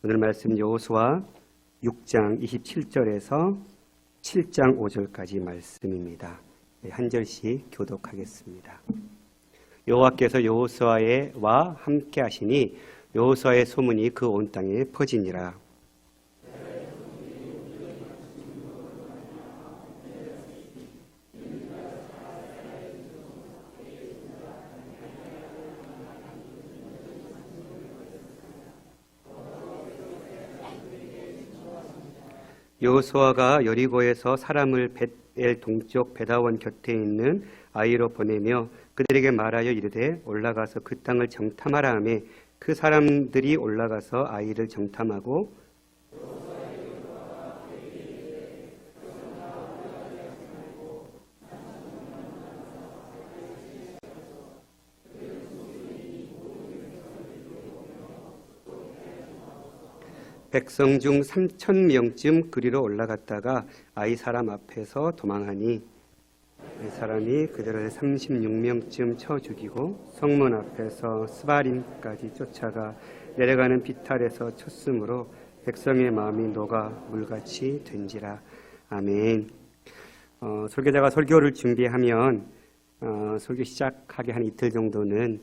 오늘 말씀 여호수아 6장 27절에서 7장 5절까지 말씀입니다. 한 절씩 교독하겠습니다. 여호와께서 여호수아와 함께 하시니 여호수아의 소문이 그 온 땅에 퍼지니라. 여호수아가 여리고에서 사람을 벳엘 동쪽 베다원 곁에 있는 아이로 보내며 그들에게 말하여 이르되 올라가서 그 땅을 정탐하라 하며 그 사람들이 올라가서 아이를 정탐하고 백성 중 3,000명쯤 그리로 올라갔다가 아이 사람 앞에서 도망하니 이 사람이 그들을 36명쯤 쳐 죽이고 성문 앞에서 스바림까지 쫓아가 내려가는 비탈에서 쳤으므로 백성의 마음이 녹아 물같이 된지라. 아멘. 설교자가 설교를 준비하면 설교 시작하기 한 이틀 정도는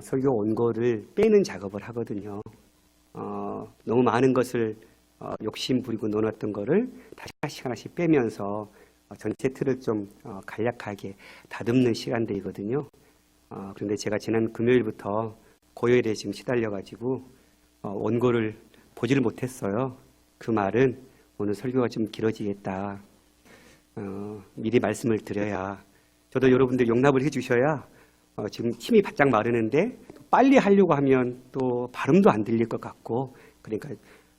설교 원고를 빼는 작업을 하거든요. 너무 많은 것을 욕심 부리고 넣어놨던 거를 다시 하나씩 빼면서 전체 틀을 좀 간략하게 다듬는 시간대이거든요. 그런데 제가 지난 금요일부터 고열에 지금 시달려가지고 원고를 보지를 못했어요. 그 말은 오늘 설교가 좀 길어지겠다. 미리 말씀을 드려야 저도 여러분들 용납을 해주셔야 지금 침이 바짝 마르는데 빨리 하려고 하면 또 발음도 안 들릴 것 같고, 그러니까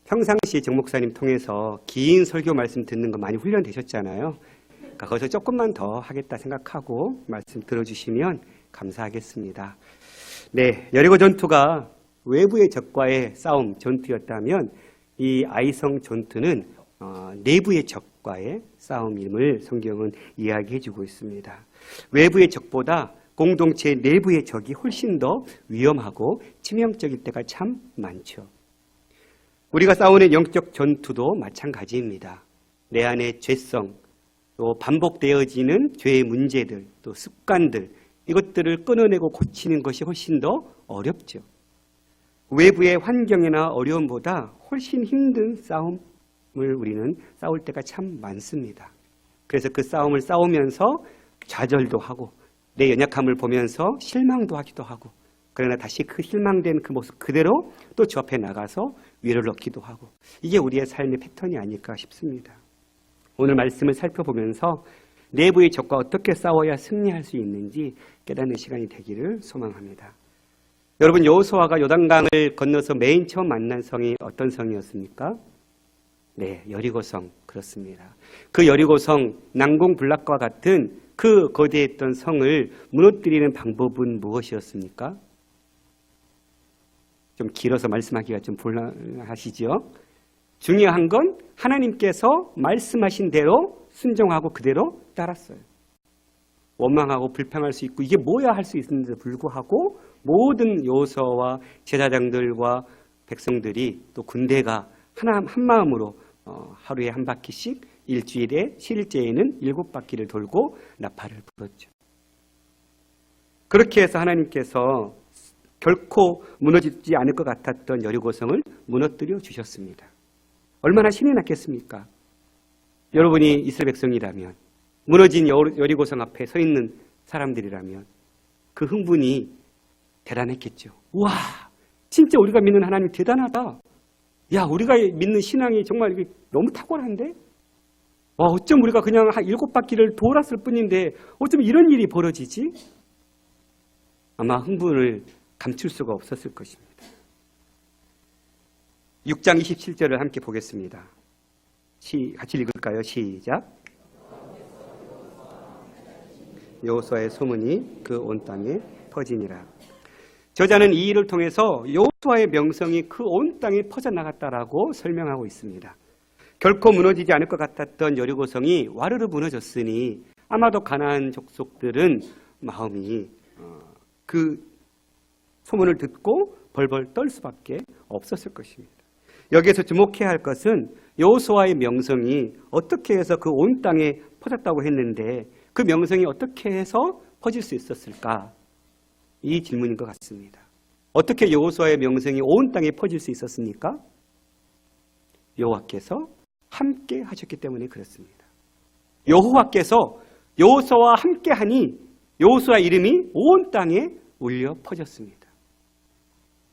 평상시에 정 목사님 통해서 긴 설교 말씀 듣는 거 많이 훈련되셨잖아요. 그러니까 거기서 조금만 더 하겠다 생각하고 말씀 들어주시면 감사하겠습니다. 네, 여리고 전투가 외부의 적과의 싸움 전투였다면 이 아이성 전투는 내부의 적과의 싸움임을 성경은 이야기해주고 있습니다. 외부의 적보다 공동체 내부의 적이 훨씬 더 위험하고 치명적일 때가 참 많죠. 우리가 싸우는 영적 전투도 마찬가지입니다. 내 안의 죄성, 또 반복되어지는 죄의 문제들, 또 습관들, 이것들을 끊어내고 고치는 것이 훨씬 더 어렵죠. 외부의 환경이나 어려움보다 훨씬 힘든 싸움을 우리는 싸울 때가 참 많습니다. 그래서 그 싸움을 싸우면서 좌절도 하고 내 연약함을 보면서 실망도 하기도 하고, 그러나 다시 그 실망된 그 모습 그대로 또 주 앞에 나가서 위로를 얻기도 하고, 이게 우리의 삶의 패턴이 아닐까 싶습니다. 오늘 말씀을 살펴보면서 내부의 적과 어떻게 싸워야 승리할 수 있는지 깨닫는 시간이 되기를 소망합니다. 여러분, 여호수아가 요단강을 건너서 맨 처음 만난 성이 어떤 성이었습니까? 네, 여리고성. 그렇습니다. 그 여리고성, 난공불락과 같은 그 거대했던 성을 무너뜨리는 방법은 무엇이었습니까? 좀 길어서 말씀하기가 좀 곤란하시죠? 중요한 건 하나님께서 말씀하신 대로 순종하고 그대로 따랐어요. 원망하고 불평할 수 있고 이게 뭐야 할 수 있는데도 불구하고 모든 여호수아와 제사장들과 백성들이 또 군대가 한 마음으로 하루에 한 바퀴씩 일주일에 7일째에는 7바퀴를 돌고 나팔을 불었죠. 그렇게 해서 하나님께서 결코 무너지지 않을 것 같았던 여리고성을 무너뜨려 주셨습니다. 얼마나 신이 났겠습니까? 여러분이 이스라엘 백성이라면, 무너진 여리고성 앞에 서 있는 사람들이라면 그 흥분이 대단했겠죠. 우와, 진짜 우리가 믿는 하나님 대단하다. 야, 우리가 믿는 신앙이 정말 너무 탁월한데? 어쩜 우리가 그냥 한 7바퀴를 돌았을 뿐인데 어쩜 이런 일이 벌어지지? 아마 흥분을 감출 수가 없었을 것입니다. 6장 27절을 함께 보겠습니다. 같이 읽을까요? 시작. 여호수아의 소문이 그 온 땅에 퍼지니라. 저자는 이 일을 통해서 여호수아의 명성이 그 온 땅에 퍼져나갔다라고 설명하고 있습니다. 결코 무너지지 않을 것 같았던 여리고성이 와르르 무너졌으니 아마도 가나안 족속들은 마음이 그 소문을 듣고 벌벌 떨 수밖에 없었을 것입니다. 여기에서 주목해야 할 것은 여호수아의 명성이 어떻게 해서 그 온 땅에 퍼졌다고 했는데 그 명성이 어떻게 해서 퍼질 수 있었을까? 이 질문인 것 같습니다. 어떻게 여호수아의 명성이 온 땅에 퍼질 수 있었습니까? 여호와께서 함께 하셨기 때문에 그렇습니다. 여호와께서 여호수아와 함께하니 여호수아 이름이 온 땅에 울려 퍼졌습니다.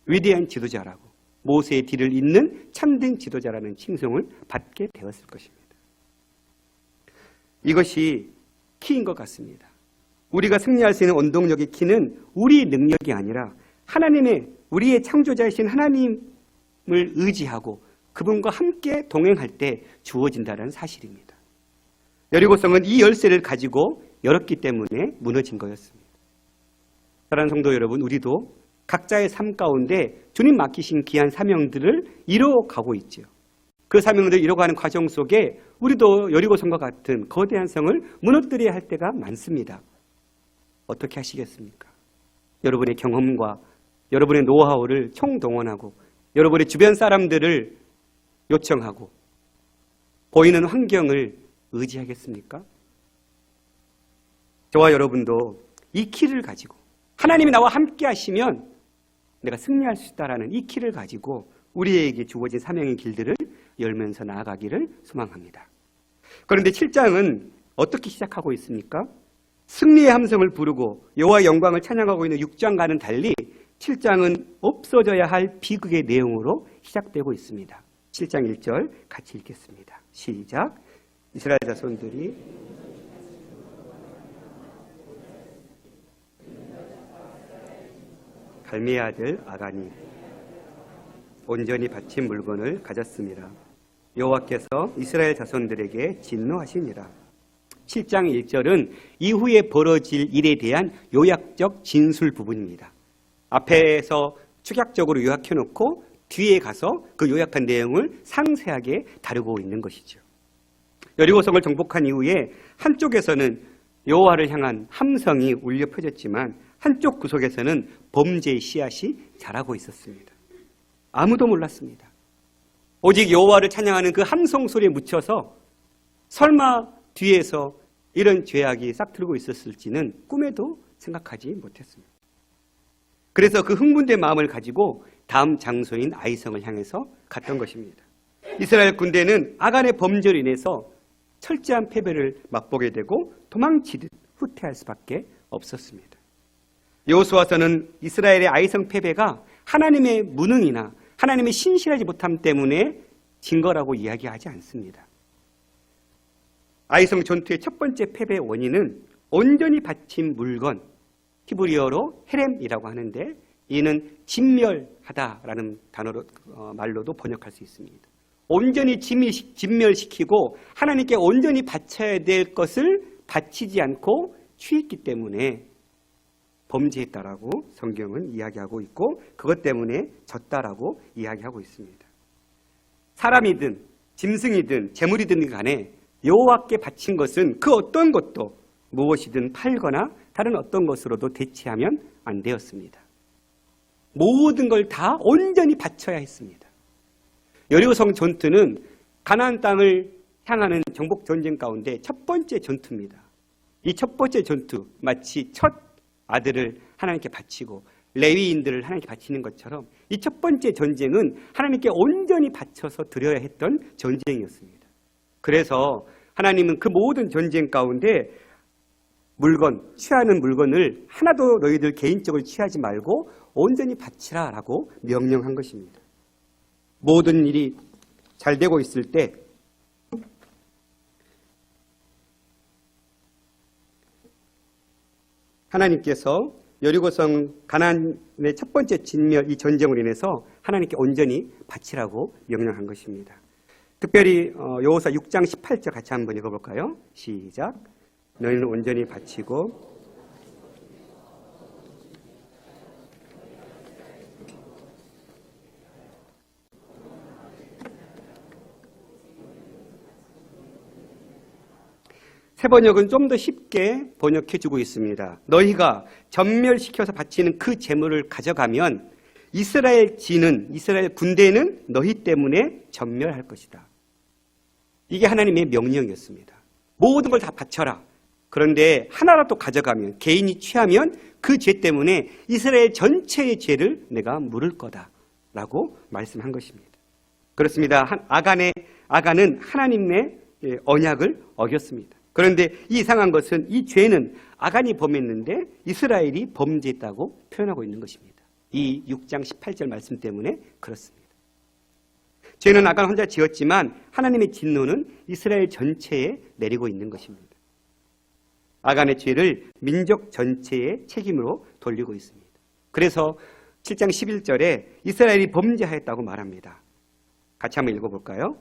위대한 지도자라고 모세의 뒤를 잇는 참된 지도자라는 칭송을 받게 되었을 것입니다. 이것이 키인 것 같습니다. 우리가 승리할 수 있는 원동력의 키는 우리 능력이 아니라 하나님의 우리의 창조자이신 하나님을 의지하고 그분과 함께 동행할 때 주어진다는 사실입니다. 여리고성은 이 열쇠를 가지고 열었기 때문에 무너진 거였습니다. 사랑하는 성도 여러분, 우리도 각자의 삶 가운데 주님 맡기신 귀한 사명들을 이뤄가고 있죠. 그 사명들을 이뤄가는 과정 속에 우리도 여리고성과 같은 거대한 성을 무너뜨려야 할 때가 많습니다. 어떻게 하시겠습니까? 여러분의 경험과 여러분의 노하우를 총동원하고 여러분의 주변 사람들을 요청하고 보이는 환경을 의지하겠습니까? 저와 여러분도 이 키를 가지고 하나님이 나와 함께 하시면 내가 승리할 수 있다라는 이 키를 가지고 우리에게 주어진 사명의 길들을 열면서 나아가기를 소망합니다. 그런데 7장은 어떻게 시작하고 있습니까? 승리의 함성을 부르고 여호와의 영광을 찬양하고 있는 6장과는 달리 7장은 없어져야 할 비극의 내용으로 시작되고 있습니다. 7장 1절 같이 읽겠습니다. 시작. 이스라엘 자손들이 갈미의 아들 아간이 온전히 바친 물건을 가졌습니다. 여호와께서 이스라엘 자손들에게 진노하시니라. 7장 1절은 이후에 벌어질 일에 대한 요약적 진술 부분입니다. 앞에서 축약적으로 요약해놓고 뒤에 가서 그 요약한 내용을 상세하게 다루고 있는 것이죠. 여리고성을 정복한 이후에 한쪽에서는 여호와를 향한 함성이 울려 퍼졌지만 한쪽 구석에서는 범죄의 씨앗이 자라고 있었습니다. 아무도 몰랐습니다. 오직 여호와를 찬양하는 그 함성 소리에 묻혀서 설마 뒤에서 이런 죄악이 싹트고 있었을지는 꿈에도 생각하지 못했습니다. 그래서 그 흥분된 마음을 가지고 다음 장소인 아이성을 향해서 갔던 것입니다. 이스라엘 군대는 아간의 범죄로 인해서 철저한 패배를 맛보게 되고 도망치듯 후퇴할 수밖에 없었습니다. 여호수아서는 이스라엘의 아이성 패배가 하나님의 무능이나 하나님의 신실하지 못함 때문에 진 거라고 이야기하지 않습니다. 아이성 전투의 첫 번째 패배의 원인은 온전히 바친 물건, 히브리어로 헤렘이라고 하는데 이는 진멸하다라는 단어로 말로도 번역할 수 있습니다. 온전히 진멸시키고 하나님께 온전히 바쳐야 될 것을 바치지 않고 취했기 때문에 범죄했다라고 성경은 이야기하고 있고 그것 때문에 졌다라고 이야기하고 있습니다. 사람이든 짐승이든 재물이든 간에 여호와께 바친 것은 그 어떤 것도 무엇이든 팔거나 다른 어떤 것으로도 대체하면 안 되었습니다. 모든 걸 다 온전히 바쳐야 했습니다. 여리고성 전투는 가나안 땅을 향하는 정복 전쟁 가운데 첫 번째 전투입니다. 이 첫 번째 전투, 마치 첫 아들을 하나님께 바치고 레위인들을 하나님께 바치는 것처럼 이 첫 번째 전쟁은 하나님께 온전히 바쳐서 드려야 했던 전쟁이었습니다. 그래서 하나님은 그 모든 전쟁 가운데 취하는 물건을 하나도 너희들 개인적으로 취하지 말고 온전히 바치라라고 명령한 것입니다. 모든 일이 잘 되고 있을 때 하나님께서 여리고성 가나안의 첫 번째 진멸 이 전쟁으로 인해서 하나님께 온전히 바치라고 명령한 것입니다. 특별히 여호수아 6장 18절 같이 한번 읽어볼까요? 시작. 너희는 온전히 바치고 새 번역은 좀 더 쉽게 번역해주고 있습니다. 너희가 전멸시켜서 바치는 그 재물을 가져가면 이스라엘 군대는 너희 때문에 전멸할 것이다. 이게 하나님의 명령이었습니다. 모든 걸 다 바쳐라. 그런데 하나라도 가져가면, 개인이 취하면 그 죄 때문에 이스라엘 전체의 죄를 내가 물을 거다 라고 말씀한 것입니다. 그렇습니다. 아간은 하나님의 언약을 어겼습니다. 그런데 이상한 것은 이 죄는 아간이 범했는데 이스라엘이 범죄했다고 표현하고 있는 것입니다. 이 6장 18절 말씀 때문에 그렇습니다. 죄는 아간 혼자 지었지만 하나님의 진노는 이스라엘 전체에 내리고 있는 것입니다. 아간의 죄를 민족 전체의 책임으로 돌리고 있습니다. 그래서 7장 11절에 이스라엘이 범죄하였다고 말합니다. 같이 한번 읽어볼까요?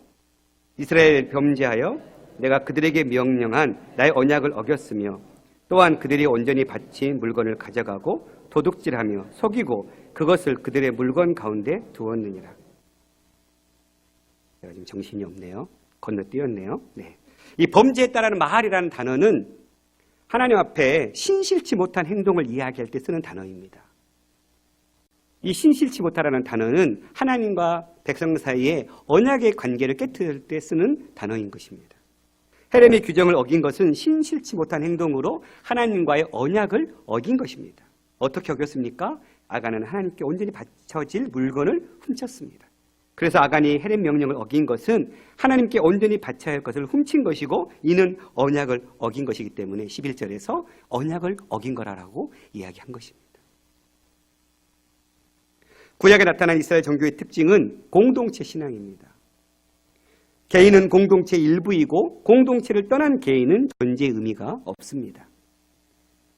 이스라엘 범죄하여 내가 그들에게 명령한 나의 언약을 어겼으며 또한 그들이 온전히 바친 물건을 가져가고 도둑질하며 속이고 그것을 그들의 물건 가운데 두었느니라. 제가 지금 정신이 없네요. 건너뛰었네요. 네. 이 범죄했다라는 말이라는 단어는 하나님 앞에 신실치 못한 행동을 이야기할 때 쓰는 단어입니다. 이 신실치 못하라는 단어는 하나님과 백성 사이에 언약의 관계를 깨뜨릴 때 쓰는 단어인 것입니다. 헤렘의 규정을 어긴 것은 신실치 못한 행동으로 하나님과의 언약을 어긴 것입니다. 어떻게 어겼습니까? 아간은 하나님께 온전히 바쳐질 물건을 훔쳤습니다. 그래서 아간이 헤렘 명령을 어긴 것은 하나님께 온전히 바쳐야 할 것을 훔친 것이고 이는 언약을 어긴 것이기 때문에 11절에서 언약을 어긴 거라고 이야기한 것입니다. 구약에 나타난 이스라엘 종교의 특징은 공동체 신앙입니다. 개인은 공동체의 일부이고 공동체를 떠난 개인은 존재의 의미가 없습니다.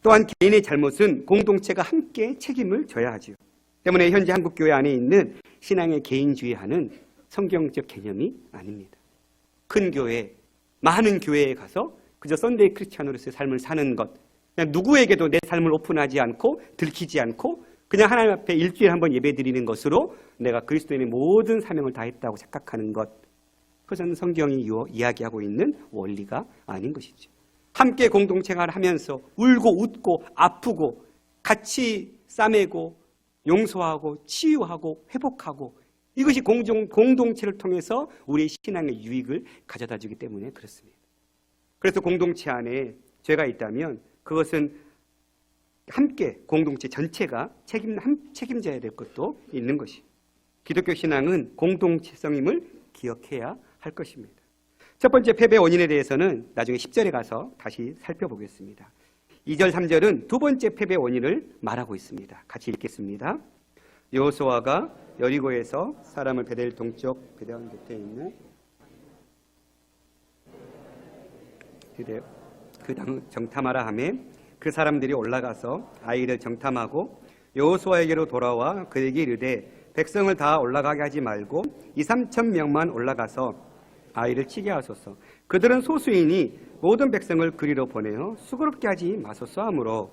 또한 개인의 잘못은 공동체가 함께 책임을 져야 하지요. 때문에 현재 한국교회 안에 있는 신앙의 개인주의하는 성경적 개념이 아닙니다. 큰 교회, 많은 교회에 가서 그저 썬데이 크리스찬으로서의 삶을 사는 것, 그냥 누구에게도 내 삶을 오픈하지 않고 들키지 않고 그냥 하나님 앞에 일주일에 한 번 예배드리는 것으로 내가 그리스도인의 모든 사명을 다했다고 착각하는 것, 그것은 성경이 이야기하고 있는 원리가 아닌 것이죠. 함께 공동생활을 하면서 울고 웃고 아프고 같이 싸매고 용서하고 치유하고 회복하고 이것이 공동체를 통해서 우리의 신앙의 유익을 가져다 주기 때문에 그렇습니다. 그래서 공동체 안에 죄가 있다면 그것은 함께 공동체 전체가 책임져야 될 것도 있는 것이. 기독교 신앙은 공동체성임을 기억해야 할 것입니다. 첫 번째 패배 원인에 대해서는 나중에 10절에 가서 다시 살펴보겠습니다. 2절, 3절은 두 번째 패배 원인을 말하고 있습니다. 같이 읽겠습니다. 여호수아가 여리고에서 사람을 베델 동쪽 베델 곁에 있는 그 정탐하라 하매 그 사람들이 올라가서 아이를 정탐하고 여호수아에게로 돌아와 그에게 이르되 백성을 다 올라가게 하지 말고 2-3천 명만 올라가서 아이를 치게 하소서. 그들은 소수이니 모든 백성을 그리로 보내어 수고롭게 하지 마소서 하므로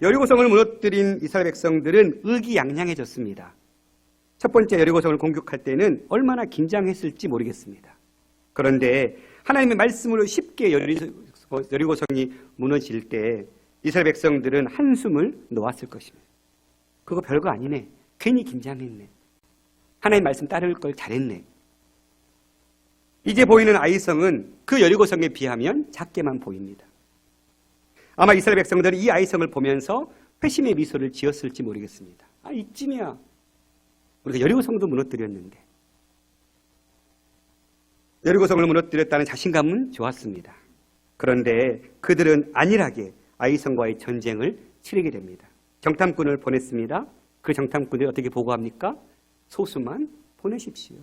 여리고성을 무너뜨린 이스라엘 백성들은 의기양양해졌습니다. 첫 번째 여리고성을 공격할 때는 얼마나 긴장했을지 모르겠습니다. 그런데 하나님의 말씀으로 쉽게 여리고성이 무너질 때 이스라엘 백성들은 한숨을 놓았을 것입니다. 그거 별거 아니네. 괜히 긴장했네. 하나님 말씀 따를 걸 잘했네. 이제 보이는 아이성은 그 여리고성에 비하면 작게만 보입니다. 아마 이스라엘 백성들은 이 아이성을 보면서 회심의 미소를 지었을지 모르겠습니다. 아, 이쯤이야. 우리가 여리고성도 무너뜨렸는데. 여리고성을 무너뜨렸다는 자신감은 좋았습니다. 그런데 그들은 안일하게 아이성과의 전쟁을 치르게 됩니다. 정탐꾼을 보냈습니다. 그 정탐꾼들이 어떻게 보고합니까? 소수만 보내십시오.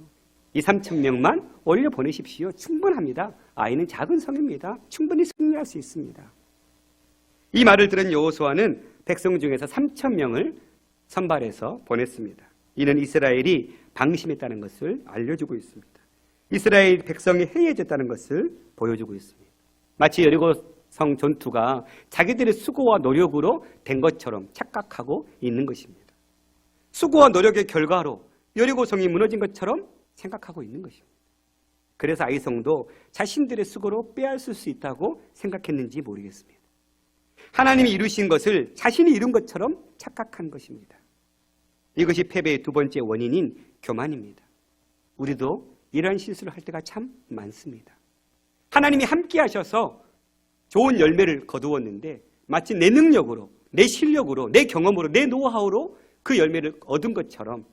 2-3천 명만 올려 보내십시오. 충분합니다. 아이는 작은 성입니다. 충분히 승리할 수 있습니다. 이 말을 들은 여호수아는 백성 중에서 3천 명을 선발해서 보냈습니다. 이는 이스라엘이 방심했다는 것을 알려주고 있습니다. 이스라엘 백성이 해이해졌다는 것을 보여주고 있습니다. 마치 여리고성 전투가 자기들의 수고와 노력으로 된 것처럼 착각하고 있는 것입니다. 수고와 노력의 결과로 여리고성이 무너진 것처럼 생각하고 있는 것입니다. 그래서 아이성도 자신들의 수고로 빼앗을 수 있다고 생각했는지 모르겠습니다. 하나님이 이루신 것을 자신이 이룬 것처럼 착각한 것입니다. 이것이 패배의 두 번째 원인인 교만입니다. 우리도 이러한 실수를 할 때가 참 많습니다. 하나님이 함께 하셔서 좋은 열매를 거두었는데 마치 내 능력으로, 내 실력으로, 내 경험으로, 내 노하우로 그 열매를 얻은 것처럼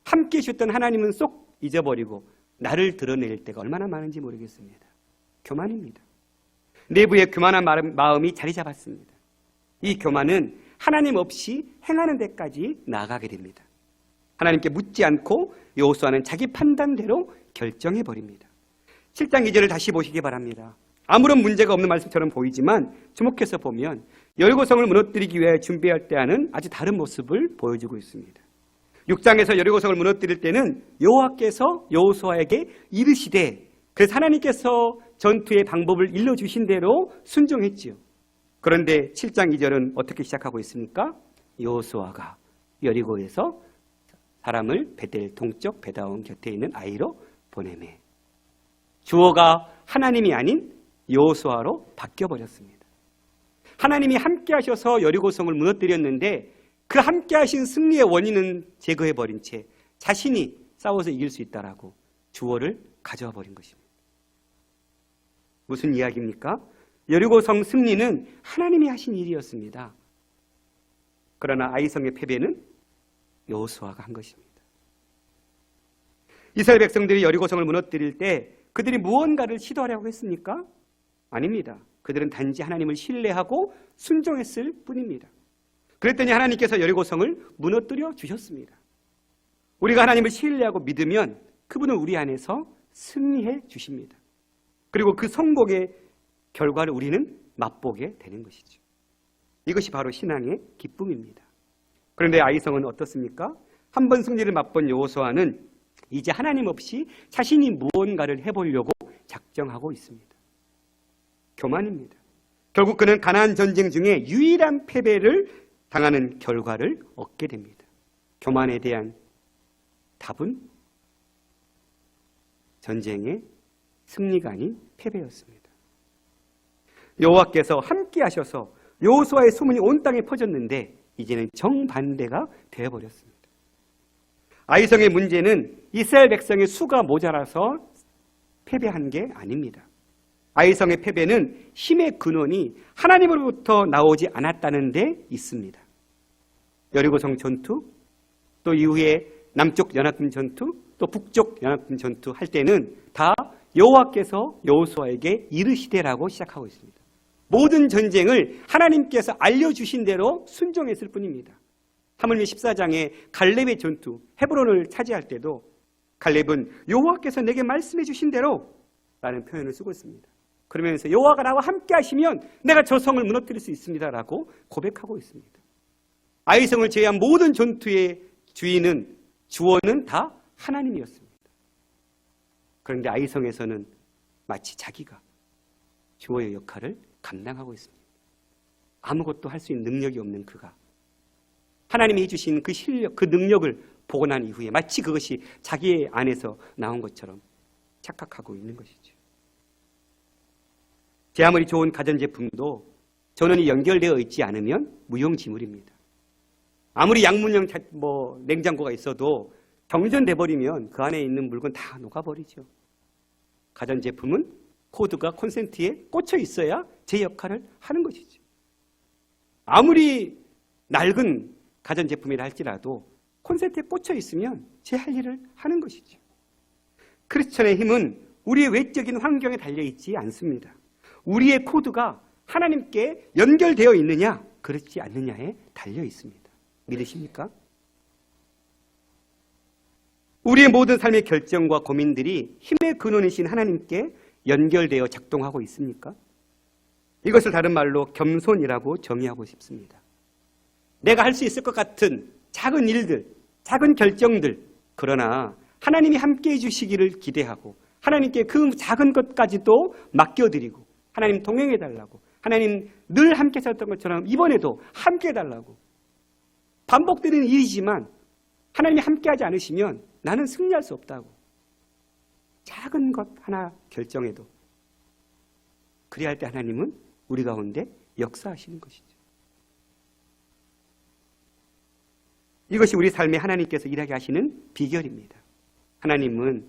함께 해주셨던 하나님은 쏙 잊어버리고 나를 드러낼 때가 얼마나 많은지 모르겠습니다. 교만입니다. 내부에 교만한 마음이 자리 잡았습니다. 이 교만은 하나님 없이 행하는 데까지 나아가게 됩니다. 하나님께 묻지 않고 여호수아는 자기 판단대로 결정해버립니다. 7장 2절을 다시 보시기 바랍니다. 아무런 문제가 없는 말씀처럼 보이지만 주목해서 보면 여리고성을 무너뜨리기 위해 준비할 때와는 아주 다른 모습을 보여주고 있습니다. 6장에서 여리고성을 무너뜨릴 때는 여호와께서 여호수아에게 이르시되, 그래서 하나님께서 전투의 방법을 일러주신 대로 순종했지요. 그런데 7장 2절은 어떻게 시작하고 있습니까? 여호수아가 여리고에서 사람을 베델 동쪽 베다온 곁에 있는 아이로 보내매. 주어가 하나님이 아닌 여호수아로 바뀌어버렸습니다. 하나님이 함께 하셔서 여리고성을 무너뜨렸는데 그 함께 하신 승리의 원인은 제거해버린 채 자신이 싸워서 이길 수 있다라고 주어를 가져와 버린 것입니다. 무슨 이야기입니까? 여리고성 승리는 하나님이 하신 일이었습니다. 그러나 아이성의 패배는 여호수아가 한 것입니다. 이스라엘 백성들이 여리고성을 무너뜨릴 때 그들이 무언가를 시도하려고 했습니까? 아닙니다. 그들은 단지 하나님을 신뢰하고 순종했을 뿐입니다. 그랬더니 하나님께서 여리고성을 무너뜨려 주셨습니다. 우리가 하나님을 신뢰하고 믿으면 그분은 우리 안에서 승리해 주십니다. 그리고 그 성공의 결과를 우리는 맛보게 되는 것이죠. 이것이 바로 신앙의 기쁨입니다. 그런데 아이성은 어떻습니까? 한 번 승리를 맛본 여호수아는 이제 하나님 없이 자신이 무언가를 해보려고 작정하고 있습니다. 교만입니다. 결국 그는 가나안 전쟁 중에 유일한 패배를 당하는 결과를 얻게 됩니다. 교만에 대한 답은 전쟁의 승리가 아닌 패배였습니다. 여호와께서 함께 하셔서 여호수아의 소문이 온 땅에 퍼졌는데 이제는 정반대가 되어버렸습니다. 아이성의 문제는 이스라엘 백성의 수가 모자라서 패배한 게 아닙니다. 아이성의 패배는 힘의 근원이 하나님으로부터 나오지 않았다는 데 있습니다. 여리고성 전투, 또 이후에 남쪽 연합군 전투, 또 북쪽 연합군 전투 할 때는 다 여호와께서 여호수아에게 이르시되라고 시작하고 있습니다. 모든 전쟁을 하나님께서 알려주신 대로 순종했을 뿐입니다. 하물며 14장에 갈렙의 전투, 헤브론을 차지할 때도 갈렙은 여호와께서 내게 말씀해 주신 대로 라는 표현을 쓰고 있습니다. 그러면서 여호와가 나와 함께 하시면 내가 저 성을 무너뜨릴 수 있습니다라고 고백하고 있습니다. 아이성을 제외한 모든 전투의 주인은 주어는 다 하나님이었습니다. 그런데 아이성에서는 마치 자기가 주어의 역할을 감당하고 있습니다. 아무것도 할 수 있는 능력이 없는 그가 하나님이 해주신 그 실력, 그 능력을 보고 난 이후에 마치 그것이 자기 안에서 나온 것처럼 착각하고 있는 것이죠. 제 아무리 좋은 가전제품도 전원이 연결되어 있지 않으면 무용지물입니다. 아무리 양문형 냉장고가 있어도 정전돼 버리면 그 안에 있는 물건 다 녹아버리죠. 가전제품은 코드가 콘센트에 꽂혀 있어야 제 역할을 하는 것이죠. 아무리 낡은 가전제품이라 할지라도 콘센트에 꽂혀 있으면 제 할 일을 하는 것이죠. 크리스천의 힘은 우리의 외적인 환경에 달려있지 않습니다. 우리의 코드가 하나님께 연결되어 있느냐 그렇지 않느냐에 달려 있습니다. 믿으십니까? 우리의 모든 삶의 결정과 고민들이 힘의 근원이신 하나님께 연결되어 작동하고 있습니까? 이것을 다른 말로 겸손이라고 정의하고 싶습니다. 내가 할 수 있을 것 같은 작은 일들, 작은 결정들, 그러나 하나님이 함께해 주시기를 기대하고 하나님께 그 작은 것까지도 맡겨드리고 하나님 동행해달라고, 하나님 늘 함께 살던 것처럼 이번에도 함께해달라고, 반복되는 일이지만 하나님이 함께하지 않으시면 나는 승리할 수 없다고, 작은 것 하나 결정해도 그리할 때 하나님은 우리 가운데 역사하시는 것이죠. 이것이 우리 삶에 하나님께서 일하게 하시는 비결입니다. 하나님은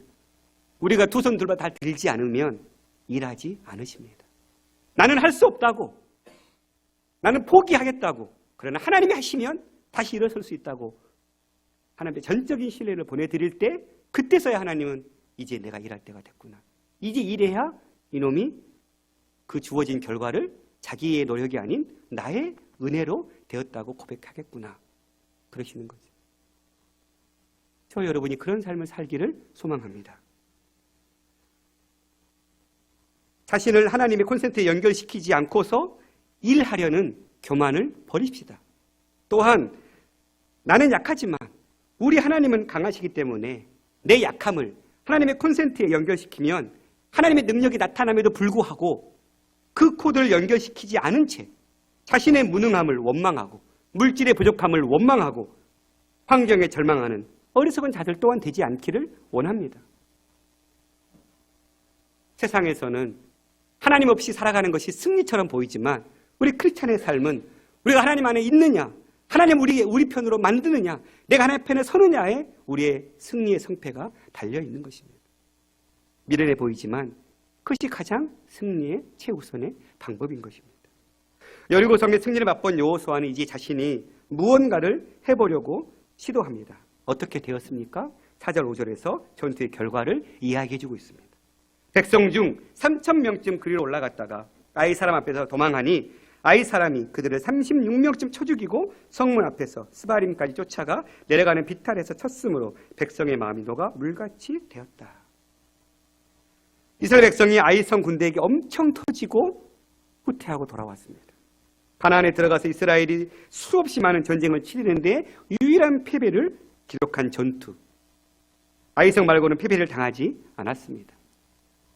우리가 두 손 둘 다 들지 않으면 일하지 않으십니다. 나는 할 수 없다고, 나는 포기하겠다고, 그러나 하나님이 하시면 다시 일어설 수 있다고 하나님의 전적인 신뢰를 보내드릴 때, 그때서야 하나님은 이제 내가 일할 때가 됐구나, 이제 일해야 이놈이 그 주어진 결과를 자기의 노력이 아닌 나의 은혜로 되었다고 고백하겠구나, 그러시는 거죠. 저 여러분이 그런 삶을 살기를 소망합니다. 자신을 하나님의 콘센트에 연결시키지 않고서 일하려는 교만을 버립시다. 또한 나는 약하지만 우리 하나님은 강하시기 때문에 내 약함을 하나님의 콘센트에 연결시키면 하나님의 능력이 나타남에도 불구하고 그 코드를 연결시키지 않은 채 자신의 무능함을 원망하고 물질의 부족함을 원망하고 환경에 절망하는 어리석은 자들 또한 되지 않기를 원합니다. 세상에서는 하나님 없이 살아가는 것이 승리처럼 보이지만 우리 크리스찬의 삶은 우리가 하나님 안에 있느냐, 하나님 우리 편으로 만드느냐, 내가 하나님 편에 서느냐에 우리의 승리의 성패가 달려있는 것입니다. 미련해 보이지만 그것이 가장 승리의 최우선의 방법인 것입니다. 여리고성의 승리를 맛본 여호수아는 이제 자신이 무언가를 해보려고 시도합니다. 어떻게 되었습니까? 4절 5절에서 전투의 결과를 이야기해주고 있습니다. 백성 중 3,000명쯤 그리로 올라갔다가 아이 사람 앞에서 도망하니 아이 사람이 그들을 36명쯤 쳐 죽이고 성문 앞에서 스바림까지 쫓아가 내려가는 비탈에서 쳤으므로 백성의 마음이 녹아 물같이 되었다. 이스라엘 백성이 아이성 군대에게 엄청 터지고 후퇴하고 돌아왔습니다. 가나안에 들어가서 이스라엘이 수없이 많은 전쟁을 치르는데 유일한 패배를 기록한 전투. 아이성 말고는 패배를 당하지 않았습니다.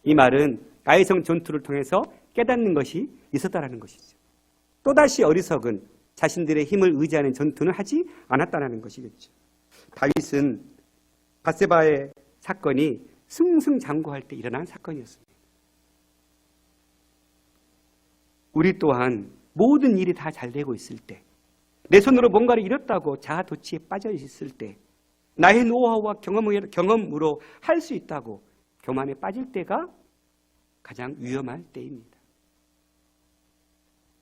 이 말은 아이성 전투를 통해서 깨닫는 것이 있었다는 것이죠. 또다시 어리석은 자신들의 힘을 의지하는 전투는 하지 않았다는 것이겠죠. 다윗은 밧세바의 사건이 승승장구할 때 일어난 사건이었습니다. 우리 또한 모든 일이 다 잘 되고 있을 때, 내 손으로 뭔가를 이뤘다고 자아도취에 빠져 있을 때, 나의 노하우와 경험으로 할 수 있다고 교만에 빠질 때가 가장 위험할 때입니다.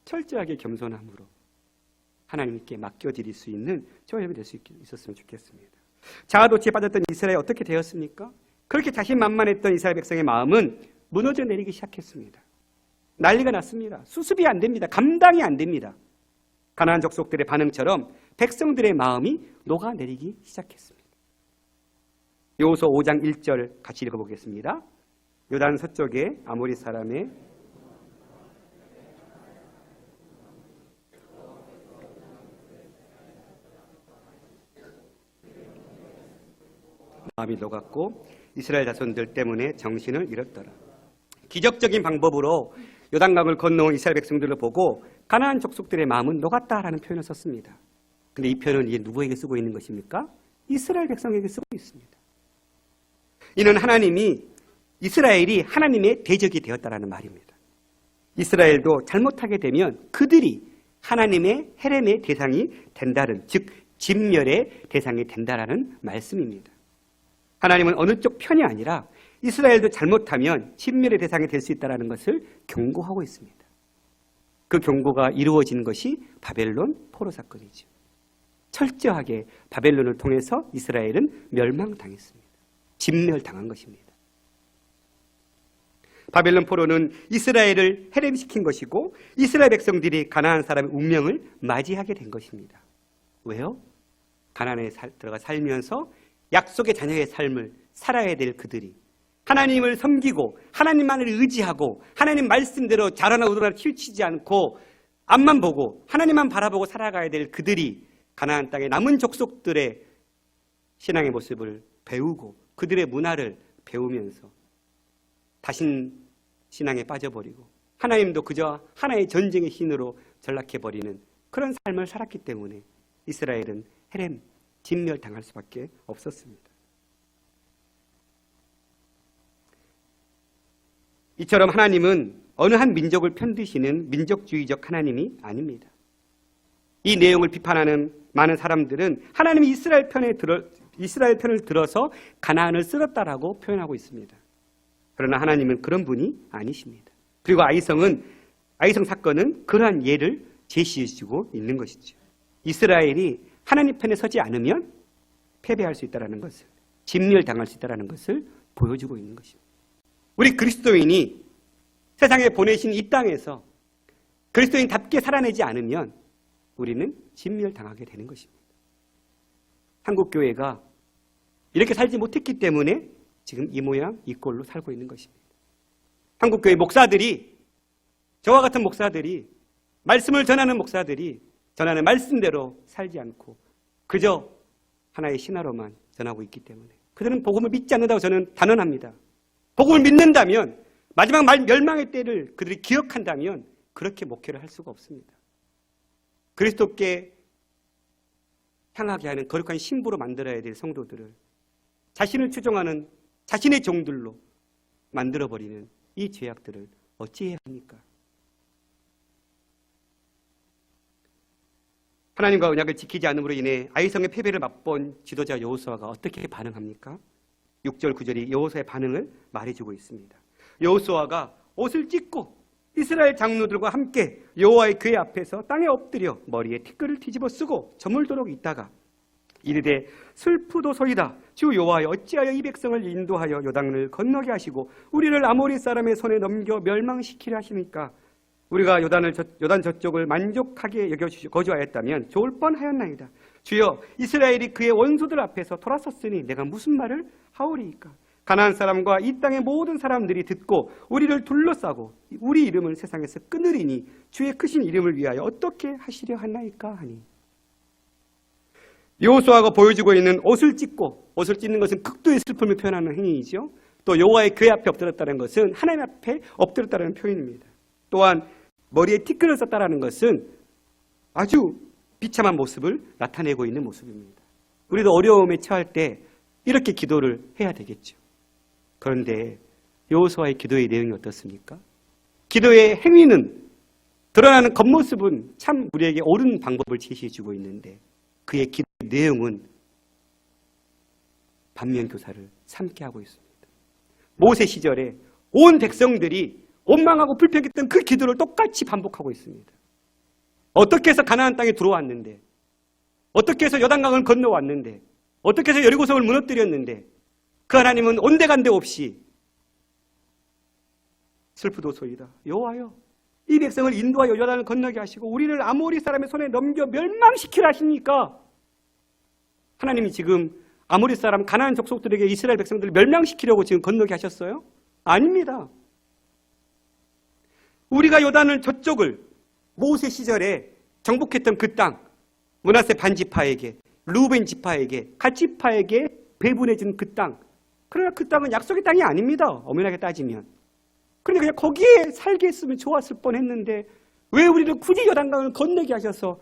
철저하게 겸손함으로 하나님께 맡겨드릴 수 있는 저희가 될 수 있었으면 좋겠습니다. 자아도취에 빠졌던 이스라엘이 어떻게 되었습니까? 그렇게 자신만만했던 이스라엘 백성의 마음은 무너져 내리기 시작했습니다. 난리가 났습니다. 수습이 안 됩니다. 감당이 안 됩니다. 가나안 족속들의 반응처럼 백성들의 마음이 녹아내리기 시작했습니다. 여호수아 5장 1절 같이 읽어보겠습니다. 요단 서쪽에 아모리 사람의 마음이 녹았고 이스라엘 자손들 때문에 정신을 잃었더라. 기적적인 방법으로 요단강을 건너온 이스라엘 백성들을 보고 가나안 족속들의 마음은 녹았다라는 표현을 썼습니다. 그런데 이 표현은 이제 누구에게 쓰고 있는 것입니까? 이스라엘 백성에게 쓰고 있습니다. 이는 이스라엘이 하나님의 대적이 되었다라는 말입니다. 이스라엘도 잘못하게 되면 그들이 하나님의 헤렘의 대상이 된다는, 즉 진멸의 대상이 된다라는 말씀입니다. 하나님은 어느 쪽 편이 아니라 이스라엘도 잘못하면 진멸의 대상이 될 수 있다는 것을 경고하고 있습니다. 그 경고가 이루어지는 것이 바벨론 포로 사건이죠. 철저하게 바벨론을 통해서 이스라엘은 멸망당했습니다. 진멸당한 것입니다. 바벨론 포로는 이스라엘을 헤렘시킨 것이고 이스라엘 백성들이 가나안 사람의 운명을 맞이하게 된 것입니다. 왜요? 가나안에 들어가 살면서 약속의 자녀의 삶을 살아야 될 그들이 하나님을 섬기고 하나님만을 의지하고 하나님 말씀대로 자라나 우러나 치우치지 않고 앞만 보고 하나님만 바라보고 살아가야 될 그들이 가나안 땅의 남은 족속들의 신앙의 모습을 배우고 그들의 문화를 배우면서 다신 신앙에 빠져버리고 하나님도 그저 하나의 전쟁의 신으로 전락해버리는 그런 삶을 살았기 때문에 이스라엘은 헤렘, 진멸당할 수밖에 없었습니다. 이처럼 하나님은 어느 한 민족을 편드시는 민족주의적 하나님이 아닙니다. 이 내용을 비판하는 많은 사람들은 하나님이 이스라엘 편을 들어서 가나안을 쓸었다라고 표현하고 있습니다. 그러나 하나님은 그런 분이 아니십니다. 그리고 아이성 사건은 그러한 예를 제시해 주고 있는 것이죠. 이스라엘이 하나님 편에 서지 않으면 패배할 수 있다는 것을, 진멸당할 수 있다는 것을 보여주고 있는 것입니다. 우리 그리스도인이 세상에 보내신 이 땅에서 그리스도인답게 살아내지 않으면 우리는 진멸당하게 되는 것입니다. 한국교회가 이렇게 살지 못했기 때문에 지금 이 모양 이 꼴로 살고 있는 것입니다. 한국교회 목사들이, 저와 같은 목사들이, 말씀을 전하는 목사들이 전하는 말씀대로 살지 않고 그저 하나의 신화로만 전하고 있기 때문에 그들은 복음을 믿지 않는다고 저는 단언합니다. 복음을 믿는다면, 마지막 멸망의 때를 그들이 기억한다면 그렇게 목회를 할 수가 없습니다. 그리스도께 향하게 하는 거룩한 신부로 만들어야 될 성도들을 자신을 추종하는 자신의 종들로 만들어버리는 이 죄악들을 어찌해야 합니까? 하나님과 언약을 지키지 않음으로 인해 아이성의 패배를 맛본 지도자 여호수아가 어떻게 반응합니까? 6절 9절이 여호수아의 반응을 말해주고 있습니다. 여호수아가 옷을 찢고 이스라엘 장로들과 함께 여호와의 궤 앞에서 땅에 엎드려 머리에 티끌을 뒤집어 쓰고 저물도록 있다가 이르되 슬프도소이다. 주 여호와여, 어찌하여 이 백성을 인도하여 요단을 건너게 하시고 우리를 아모리 사람의 손에 넘겨 멸망시키려 하시니까 우리가 요단 저쪽을 만족하게 여겨주시고 거주하였다면 좋을 뻔하였나이다. 주여, 이스라엘이 그의 원수들 앞에서 돌아섰으니 내가 무슨 말을 하오리이까? 가나안 사람과 이 땅의 모든 사람들이 듣고 우리를 둘러싸고 우리 이름을 세상에서 끊으리니 주의 크신 이름을 위하여 어떻게 하시려 하나이까 하니. 여호수아가 보여주고 있는 옷을 찢는 것은 극도의 슬픔을 표현하는 행위이죠. 또 여호와의 궤 앞에 엎드렸다는 것은 하나님 앞에 엎드렸다는 표현입니다. 또한 머리에 티끌을 썼다는 것은 아주 비참한 모습을 나타내고 있는 모습입니다. 우리도 어려움에 처할 때 이렇게 기도를 해야 되겠죠. 그런데 여호수아의 기도의 내용이 어떻습니까? 기도의 행위는, 드러나는 겉모습은 참 우리에게 옳은 방법을 제시해주고 있는데 그의 기도의 내용은 반면교사를 삼게 하고 있습니다. 모세 시절에 온 백성들이 원망하고 불평했던 그 기도를 똑같이 반복하고 있습니다. 어떻게 해서 가나안 땅에 들어왔는데, 어떻게 해서 요단강을 건너왔는데, 어떻게 해서 여리고성을 무너뜨렸는데 그 하나님은 온데간데 없이 슬프도소이다. 여호와여, 이 백성을 인도하여 요단을 건너게 하시고 우리를 아모리 사람의 손에 넘겨 멸망시키라 하시니까 하나님이 지금 아모리 사람 가나안 족속들에게 이스라엘 백성들을 멸망시키려고 지금 건너게 하셨어요? 아닙니다. 우리가 요단을 저쪽을 모세 시절에 정복했던 그 땅, 므낫세 반지파에게, 루벤 지파에게, 갓지파에게 배분해준 그 땅, 그러나 그 땅은 약속의 땅이 아닙니다. 엄연하게 따지면. 그런데 그냥 거기에 살게 했으면 좋았을 뻔했는데 왜 우리를 굳이 요단강을 건너게 하셔서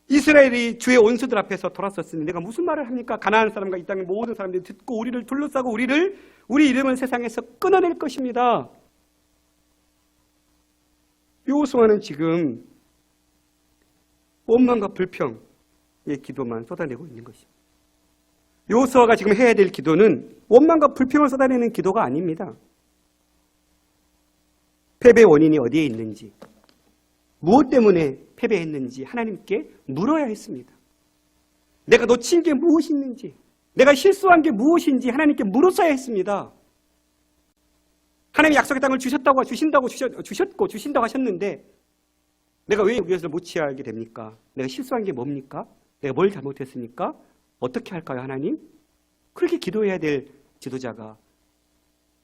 이스라엘이 주의 원수들 앞에서 돌아섰으니 내가 무슨 말을 합니까? 가나안 사람과 이 땅의 모든 사람들이 듣고 우리를 둘러싸고 우리 이름을 세상에서 끊어낼 것입니다. 여호수아는 지금 원망과 불평의 기도만 쏟아내고 있는 것입니다. 여호수아가 지금 해야 될 기도는 원망과 불평을 쏟아내는 기도가 아닙니다. 패배의 원인이 어디에 있는지, 무엇 때문에 패배했는지 하나님께 물어야 했습니다. 내가 놓친 게 무엇이 있는지, 내가 실수한 게 무엇인지 하나님께 물었어야 했습니다. 하나님이 약속의 땅을 주셨다고 하셨는데 내가 왜 여기서 못 취하게 됩니까? 내가 실수한 게 뭡니까? 내가 뭘 잘못했습니까? 어떻게 할까요, 하나님? 그렇게 기도해야 될 지도자가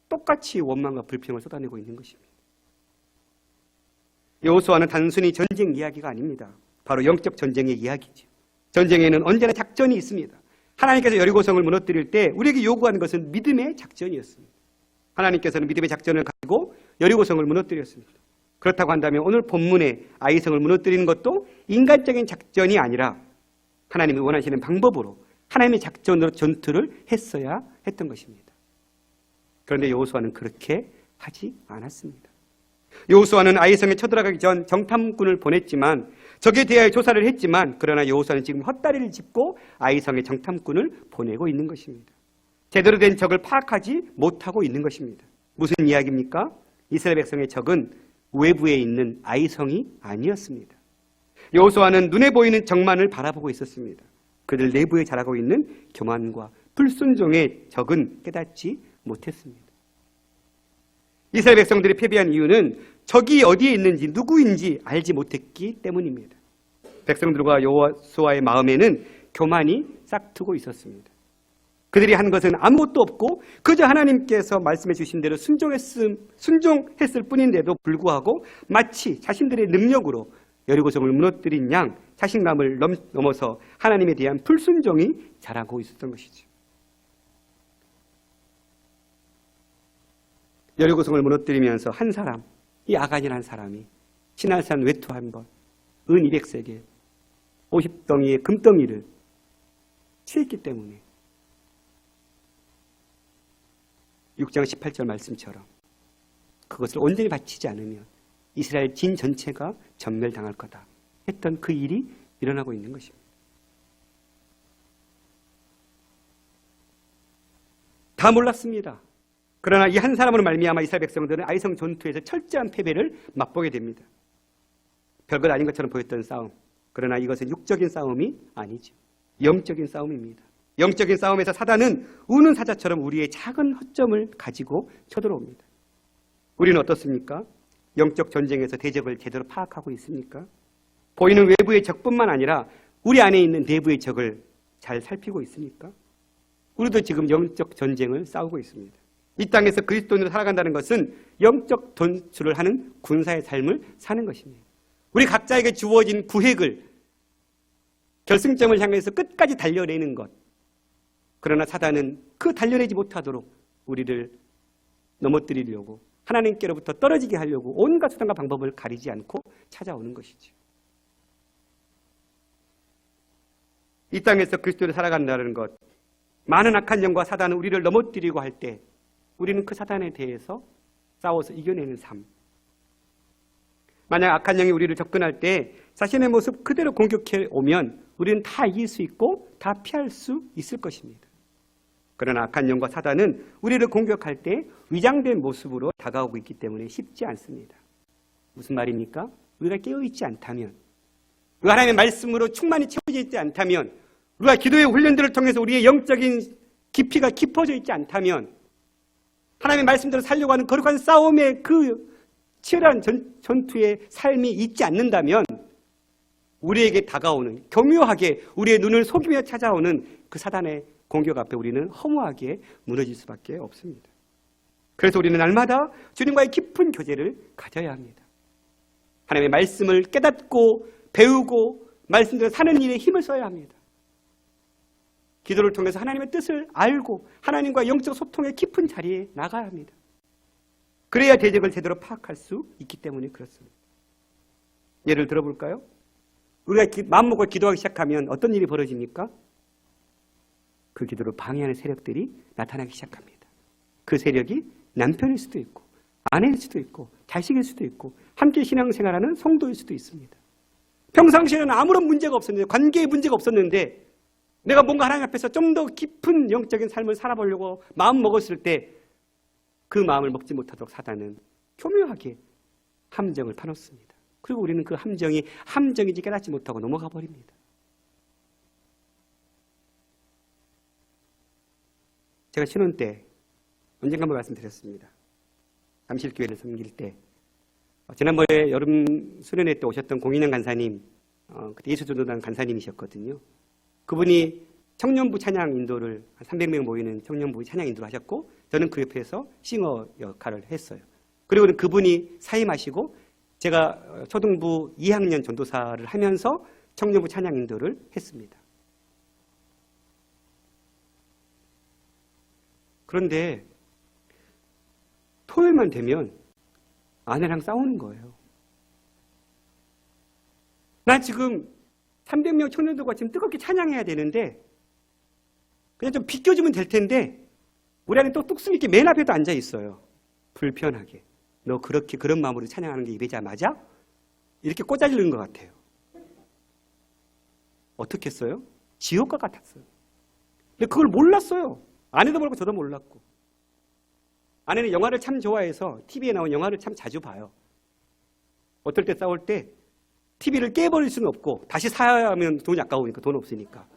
똑같이 원망과 불평을 쏟아내고 있는 것입니다. 여호수아는 단순히 전쟁 이야기가 아닙니다. 바로 영적 전쟁의 이야기죠. 전쟁에는 언제나 작전이 있습니다. 하나님께서 여리고성을 무너뜨릴 때 우리에게 요구하는 것은 믿음의 작전이었습니다. 하나님께서는 믿음의 작전을 가지고 여리고성을 무너뜨렸습니다. 그렇다고 한다면 오늘 본문의 아이성을 무너뜨리는 것도 인간적인 작전이 아니라 하나님이 원하시는 방법으로 하나님의 작전으로 전투를 했어야 했던 것입니다. 그런데 여호수아는 그렇게 하지 않았습니다. 여호수아는 아이성에 쳐들어가기 전 정탐꾼을 보냈지만 적에 대하여 조사를 했지만 그러나 여호수아는 지금 헛다리를 짚고 아이성의 정탐꾼을 보내고 있는 것입니다. 제대로 된 적을 파악하지 못하고 있는 것입니다. 무슨 이야기입니까? 이스라엘 백성의 적은 외부에 있는 아이성이 아니었습니다. 여호수아는 눈에 보이는 적만을 바라보고 있었습니다. 그들 내부에 자라고 있는 교만과 불순종의 적은 깨닫지 못했습니다. 이스라엘 백성들이 패배한 이유는 적이 어디에 있는지 누구인지 알지 못했기 때문입니다. 백성들과 여호수아의 마음에는 교만이 싹트고 있었습니다. 그들이 한 것은 아무것도 없고 그저 하나님께서 말씀해 주신 대로 순종했을 뿐인데도 불구하고 마치 자신들의 능력으로 여리고성을 무너뜨린 양 자신감을 넘어서 하나님에 대한 불순종이 자라고 있었던 것이죠. 여리고성을 무너뜨리면서 한 사람, 이 아간이라는 사람이 시날산 외투 한 번, 은 200세겔, 50덩이의 금덩이를 취했기 때문에 6장 18절 말씀처럼 그것을 온전히 바치지 않으면 이스라엘 진 전체가 전멸당할 거다 했던 그 일이 일어나고 있는 것입니다. 다 몰랐습니다. 그러나 이 한 사람으로 말미암아 이스라엘 백성들은 아이성 전투에서 철저한 패배를 맛보게 됩니다. 별것 아닌 것처럼 보였던 싸움. 그러나 이것은 육적인 싸움이 아니죠. 영적인 싸움입니다. 영적인 싸움에서 사단은 우는 사자처럼 우리의 작은 허점을 가지고 쳐들어옵니다. 우리는 어떻습니까? 영적 전쟁에서 대적을 제대로 파악하고 있습니까? 보이는 외부의 적뿐만 아니라 우리 안에 있는 내부의 적을 잘 살피고 있습니까? 우리도 지금 영적 전쟁을 싸우고 있습니다. 이 땅에서 그리스도인으로 살아간다는 것은 영적 전투를 하는 군사의 삶을 사는 것입니다. 우리 각자에게 주어진 구획을 결승점을 향해서 끝까지 달려내는 것. 그러나 사단은 그 달려내지 못하도록 우리를 넘어뜨리려고 하나님께로부터 떨어지게 하려고 온갖 수단과 방법을 가리지 않고 찾아오는 것이죠. 이 땅에서 그리스도를 살아간다는 것, 많은 악한 영과 사단은 우리를 넘어뜨리고 할 때 우리는 그 사단에 대해서 싸워서 이겨내는 삶. 만약 악한 영이 우리를 접근할 때 자신의 모습 그대로 공격해 오면 우리는 다 이길 수 있고 다 피할 수 있을 것입니다. 그러나 악한 영과 사단은 우리를 공격할 때 위장된 모습으로 다가오고 있기 때문에 쉽지 않습니다. 무슨 말입니까? 우리가 깨어있지 않다면, 우리가 하나님의 말씀으로 충만히 채워져 있지 않다면, 우리가 기도의 훈련들을 통해서 우리의 영적인 깊이가 깊어져 있지 않다면, 하나님의 말씀대로 살려고 하는 거룩한 싸움의 그 치열한 전투의 삶이 있지 않는다면 우리에게 다가오는, 교묘하게 우리의 눈을 속이며 찾아오는 그 사단의 공격 앞에 우리는 허무하게 무너질 수밖에 없습니다. 그래서 우리는 날마다 주님과의 깊은 교제를 가져야 합니다. 하나님의 말씀을 깨닫고 배우고 말씀대로 사는 일에 힘을 써야 합니다. 기도를 통해서 하나님의 뜻을 알고 하나님과 영적 소통의 깊은 자리에 나가야 합니다. 그래야 대적을 제대로 파악할 수 있기 때문에 그렇습니다. 예를 들어볼까요? 우리가 마음먹고 기도하기 시작하면 어떤 일이 벌어집니까? 그 기도를 방해하는 세력들이 나타나기 시작합니다. 그 세력이 남편일 수도 있고 아내일 수도 있고 자식일 수도 있고 함께 신앙생활하는 성도일 수도 있습니다. 평상시에는 아무런 문제가 없었는데, 관계에 문제가 없었는데 내가 뭔가 하나님 앞에서 좀 더 깊은 영적인 삶을 살아보려고 마음 먹었을 때 그 마음을 먹지 못하도록 사단은 교묘하게 함정을 파놓습니다. 그리고 우리는 그 함정이 함정인지 깨닫지 못하고 넘어가 버립니다. 제가 신혼 때 언젠가 한번 말씀드렸습니다. 잠실교회를 섬길 때 지난번에 여름 수련회 때 오셨던 공인영 간사님, 그때 예수전도단 간사님이셨거든요. 그분이 청년부 찬양 인도를 한 300명 모이는 청년부 찬양 인도를 하셨고 저는 그 옆에서 싱어 역할을 했어요. 그리고 그분이 사임하시고 제가 초등부 2학년 전도사를 하면서 청년부 찬양 인도를 했습니다. 그런데 토요일만 되면 아내랑 싸우는 거예요. 나 지금 300명 청년들과 지금 뜨겁게 찬양해야 되는데 그냥 좀 비껴주면 될 텐데 우리 안에 또 뚝심 있게 맨 앞에도 앉아 있어요. 불편하게. 너 그렇게 그런 마음으로 찬양하는 게 예배자 맞아? 이렇게 꽂아지는 것 같아요. 어떻게 했어요? 지옥과 같았어요. 근데 그걸 몰랐어요. 아내도 모르고 저도 몰랐고. 아내는 영화를 참 좋아해서 TV에 나온 영화를 참 자주 봐요. 어떨 때 싸울 때 TV를 깨버릴 수는 없고 다시 사야 하면 돈이 아까우니까, 돈 없으니까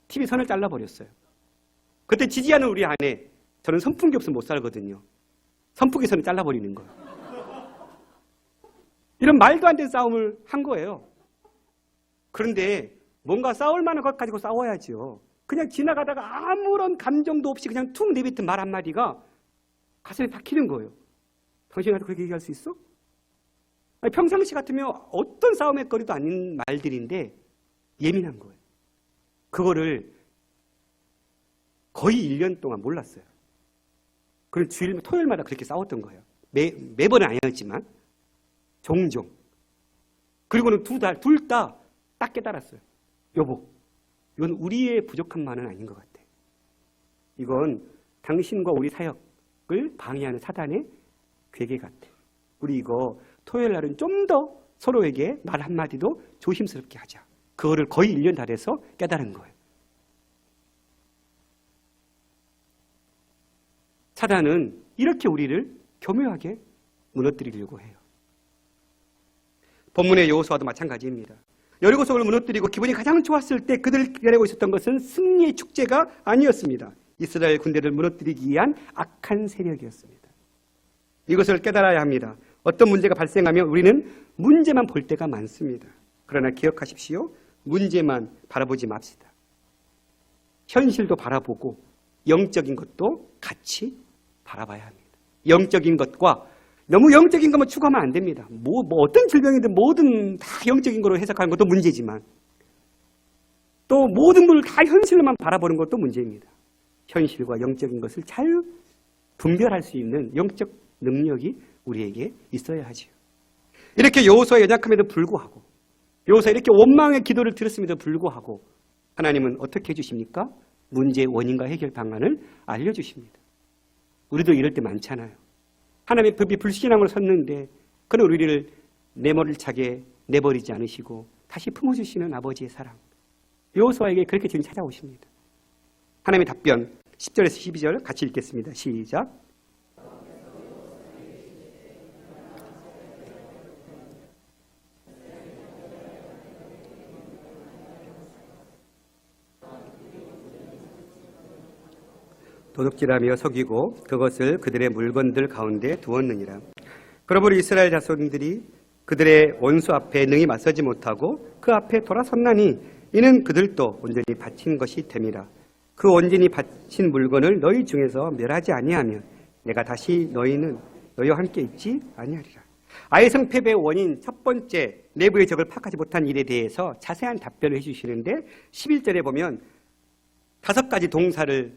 TV 선을 잘라버렸어요. 그때 지지하는 우리 아내, 저는 선풍기 없으면 못 살거든요. 선풍기 선을 잘라버리는 거예요. 이런 말도 안 되는 싸움을 한 거예요. 그런데 뭔가 싸울 만한 것 가지고 싸워야죠. 그냥 지나가다가 아무런 감정도 없이 그냥 툭 내뱉은 말 한마디가 가슴에 박히는 거예요. 당신한테 그렇게 얘기할 수 있어? 아니, 평상시 같으면 어떤 싸움의 거리도 아닌 말들인데 예민한 거예요. 그거를 거의 1년 동안 몰랐어요. 그래서 주일, 토요일마다 그렇게 싸웠던 거예요. 매번은 아니었지만 종종. 그리고는 둘 다 딱 깨달았어요. 여보, 이건 우리의 부족함만은 아닌 것 같아. 이건 당신과 우리 사역을 방해하는 사단의 괴계 같아. 우리 이거 토요일 날은 좀 더 서로에게 말 한마디도 조심스럽게 하자. 그거를 거의 1년 다 돼서 깨달은 거예요. 사단은 이렇게 우리를 교묘하게 무너뜨리려고 해요. 본문의 여호수아도 마찬가지입니다. 여리고 성을 무너뜨리고 기분이 가장 좋았을 때 그들을 기다리고 있었던 것은 승리의 축제가 아니었습니다. 이스라엘 군대를 무너뜨리기 위한 악한 세력이었습니다. 이것을 깨달아야 합니다. 어떤 문제가 발생하면 우리는 문제만 볼 때가 많습니다. 그러나 기억하십시오. 문제만 바라보지 맙시다. 현실도 바라보고 영적인 것도 같이 바라봐야 합니다. 영적인 것과 너무 영적인 것만 추구하면 안 됩니다. 뭐 어떤 질병이든 뭐든 다 영적인 거로 해석하는 것도 문제지만 또 모든 걸 다 현실로만 바라보는 것도 문제입니다. 현실과 영적인 것을 잘 분별할 수 있는 영적 능력이 우리에게 있어야 하지요. 이렇게 여호수아의 연약함에도 불구하고 여호수아 이렇게 원망의 기도를 들었음에도 불구하고 하나님은 어떻게 해주십니까? 문제의 원인과 해결 방안을 알려주십니다. 우리도 이럴 때 많잖아요. 하나님의 법이 불신앙으로 섰는데 그는 우리를 내머리를 차게 내버리지 않으시고 다시 품어주시는 아버지의 사랑. 여호수아에게 그렇게 지금 찾아오십니다. 하나님의 답변 10절에서 12절 같이 읽겠습니다. 시작. 도둑질하며 속이고 그것을 그들의 물건들 가운데 두었느니라. 그러므로 이스라엘 자손들이 그들의 원수 앞에 능히 맞서지 못하고 그 앞에 돌아섰나니 이는 그들도 온전히 바친 것이 됨이라. 그 온전히 바친 물건을 너희 중에서 멸하지 아니하면 내가 다시 너희와 함께 있지 아니하리라. 아이성 패배의 원인 첫 번째 내부의 적을 파악하지 못한 일에 대해서 자세한 답변을 해주시는데 11절에 보면 5가지 동사를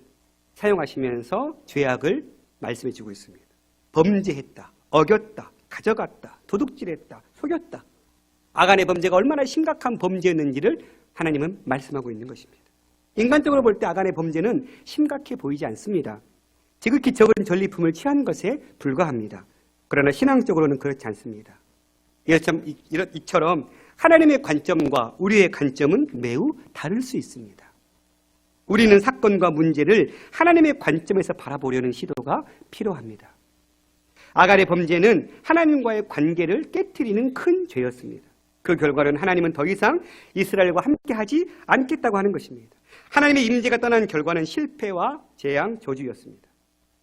사용하시면서 죄악을 말씀해 주고 있습니다. 범죄했다, 어겼다, 가져갔다, 도둑질했다, 속였다. 아간의 범죄가 얼마나 심각한 범죄였는지를 하나님은 말씀하고 있는 것입니다. 인간적으로 볼 때 아간의 범죄는 심각해 보이지 않습니다. 지극히 적은 전리품을 취한 것에 불과합니다. 그러나 신앙적으로는 그렇지 않습니다. 이처럼 하나님의 관점과 우리의 관점은 매우 다를 수 있습니다. 우리는 사건과 문제를 하나님의 관점에서 바라보려는 시도가 필요합니다. 아간의 범죄는 하나님과의 관계를 깨트리는 큰 죄였습니다. 그 결과는 하나님은 더 이상 이스라엘과 함께하지 않겠다고 하는 것입니다. 하나님의 임재가 떠난 결과는 실패와 재앙, 저주였습니다.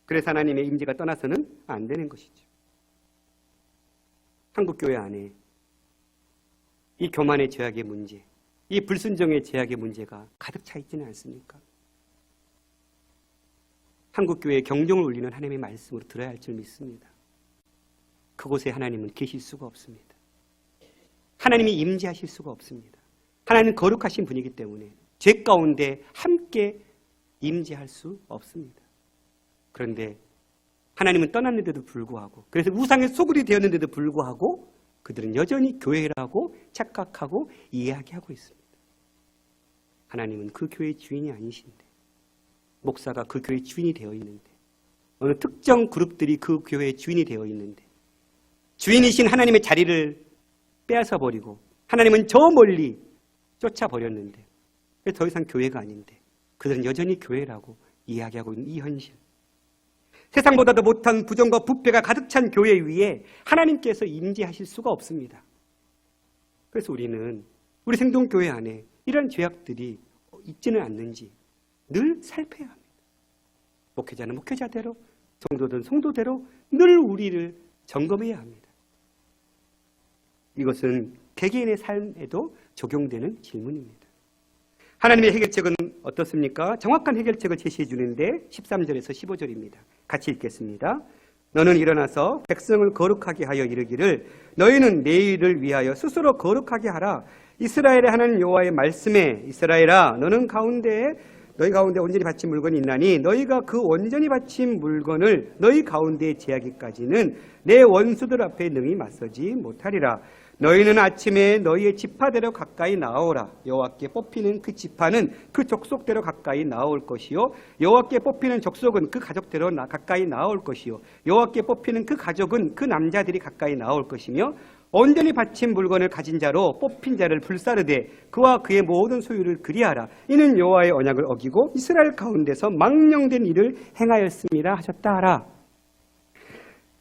그래서 하나님의 임재가 떠나서는 안 되는 것이죠. 한국교회 안에 이 교만의 죄악의 문제, 이 불순종의 죄악의 문제가 가득 차 있지는 않습니까? 한국교회에 경종을 울리는 하나님의 말씀으로 들어야 할 줄 믿습니다. 그곳에 하나님은 계실 수가 없습니다. 하나님이 임재하실 수가 없습니다. 하나님은 거룩하신 분이기 때문에 죄 가운데 함께 임재할 수 없습니다. 그런데 하나님은 떠났는데도 불구하고, 그래서 우상의 소굴이 되었는데도 불구하고 그들은 여전히 교회라고 착각하고 이해하게 있습니다. 하나님은 그 교회의 주인이 아니신데, 목사가 그 교회의 주인이 되어 있는데, 어느 특정 그룹들이 그 교회의 주인이 되어 있는데, 주인이신 하나님의 자리를 빼앗아 버리고 하나님은 저 멀리 쫓아버렸는데 더 이상 교회가 아닌데 그들은 여전히 교회라고 이야기하고 있는 이 현실. 세상보다도 못한 부정과 부패가 가득 찬 교회 위에 하나님께서 임재하실 수가 없습니다. 그래서 우리는 우리 생동교회 안에 이런 죄악들이 있지는 않는지 늘 살펴야 합니다. 목회자는 목회자대로, 성도든 성도대로 늘 우리를 점검해야 합니다. 이것은 개개인의 삶에도 적용되는 질문입니다. 하나님의 해결책은 어떻습니까? 정확한 해결책을 제시해 주는데 13절에서 15절입니다. 같이 읽겠습니다. 너는 일어나서 백성을 거룩하게 하여 이르기를 너희는 내일을 위하여 스스로 거룩하게 하라. 이스라엘의 하나님 여호와의 말씀에 이스라엘아 너희 가운데 온전히 바친 물건이 있나니 너희가 그 온전히 바친 물건을 너희 가운데에 제하기까지는 내 원수들 앞에 능히 맞서지 못하리라. 너희는 아침에 너희의 지파대로 가까이 나오라. 여호와께 뽑히는 그 지파는 그 족속대로 가까이 나올 것이요 여호와께 뽑히는 족속은 그 가족대로 가까이 나올 것이요 여호와께 뽑히는 그 가족은 그 남자들이 가까이 나올 것이며 온전히 바친 물건을 가진 자로 뽑힌 자를 불사르되 그와 그의 모든 소유를 그리하라. 이는 여호와의 언약을 어기고 이스라엘 가운데서 망령된 일을 행하였습니다 하셨다 하라.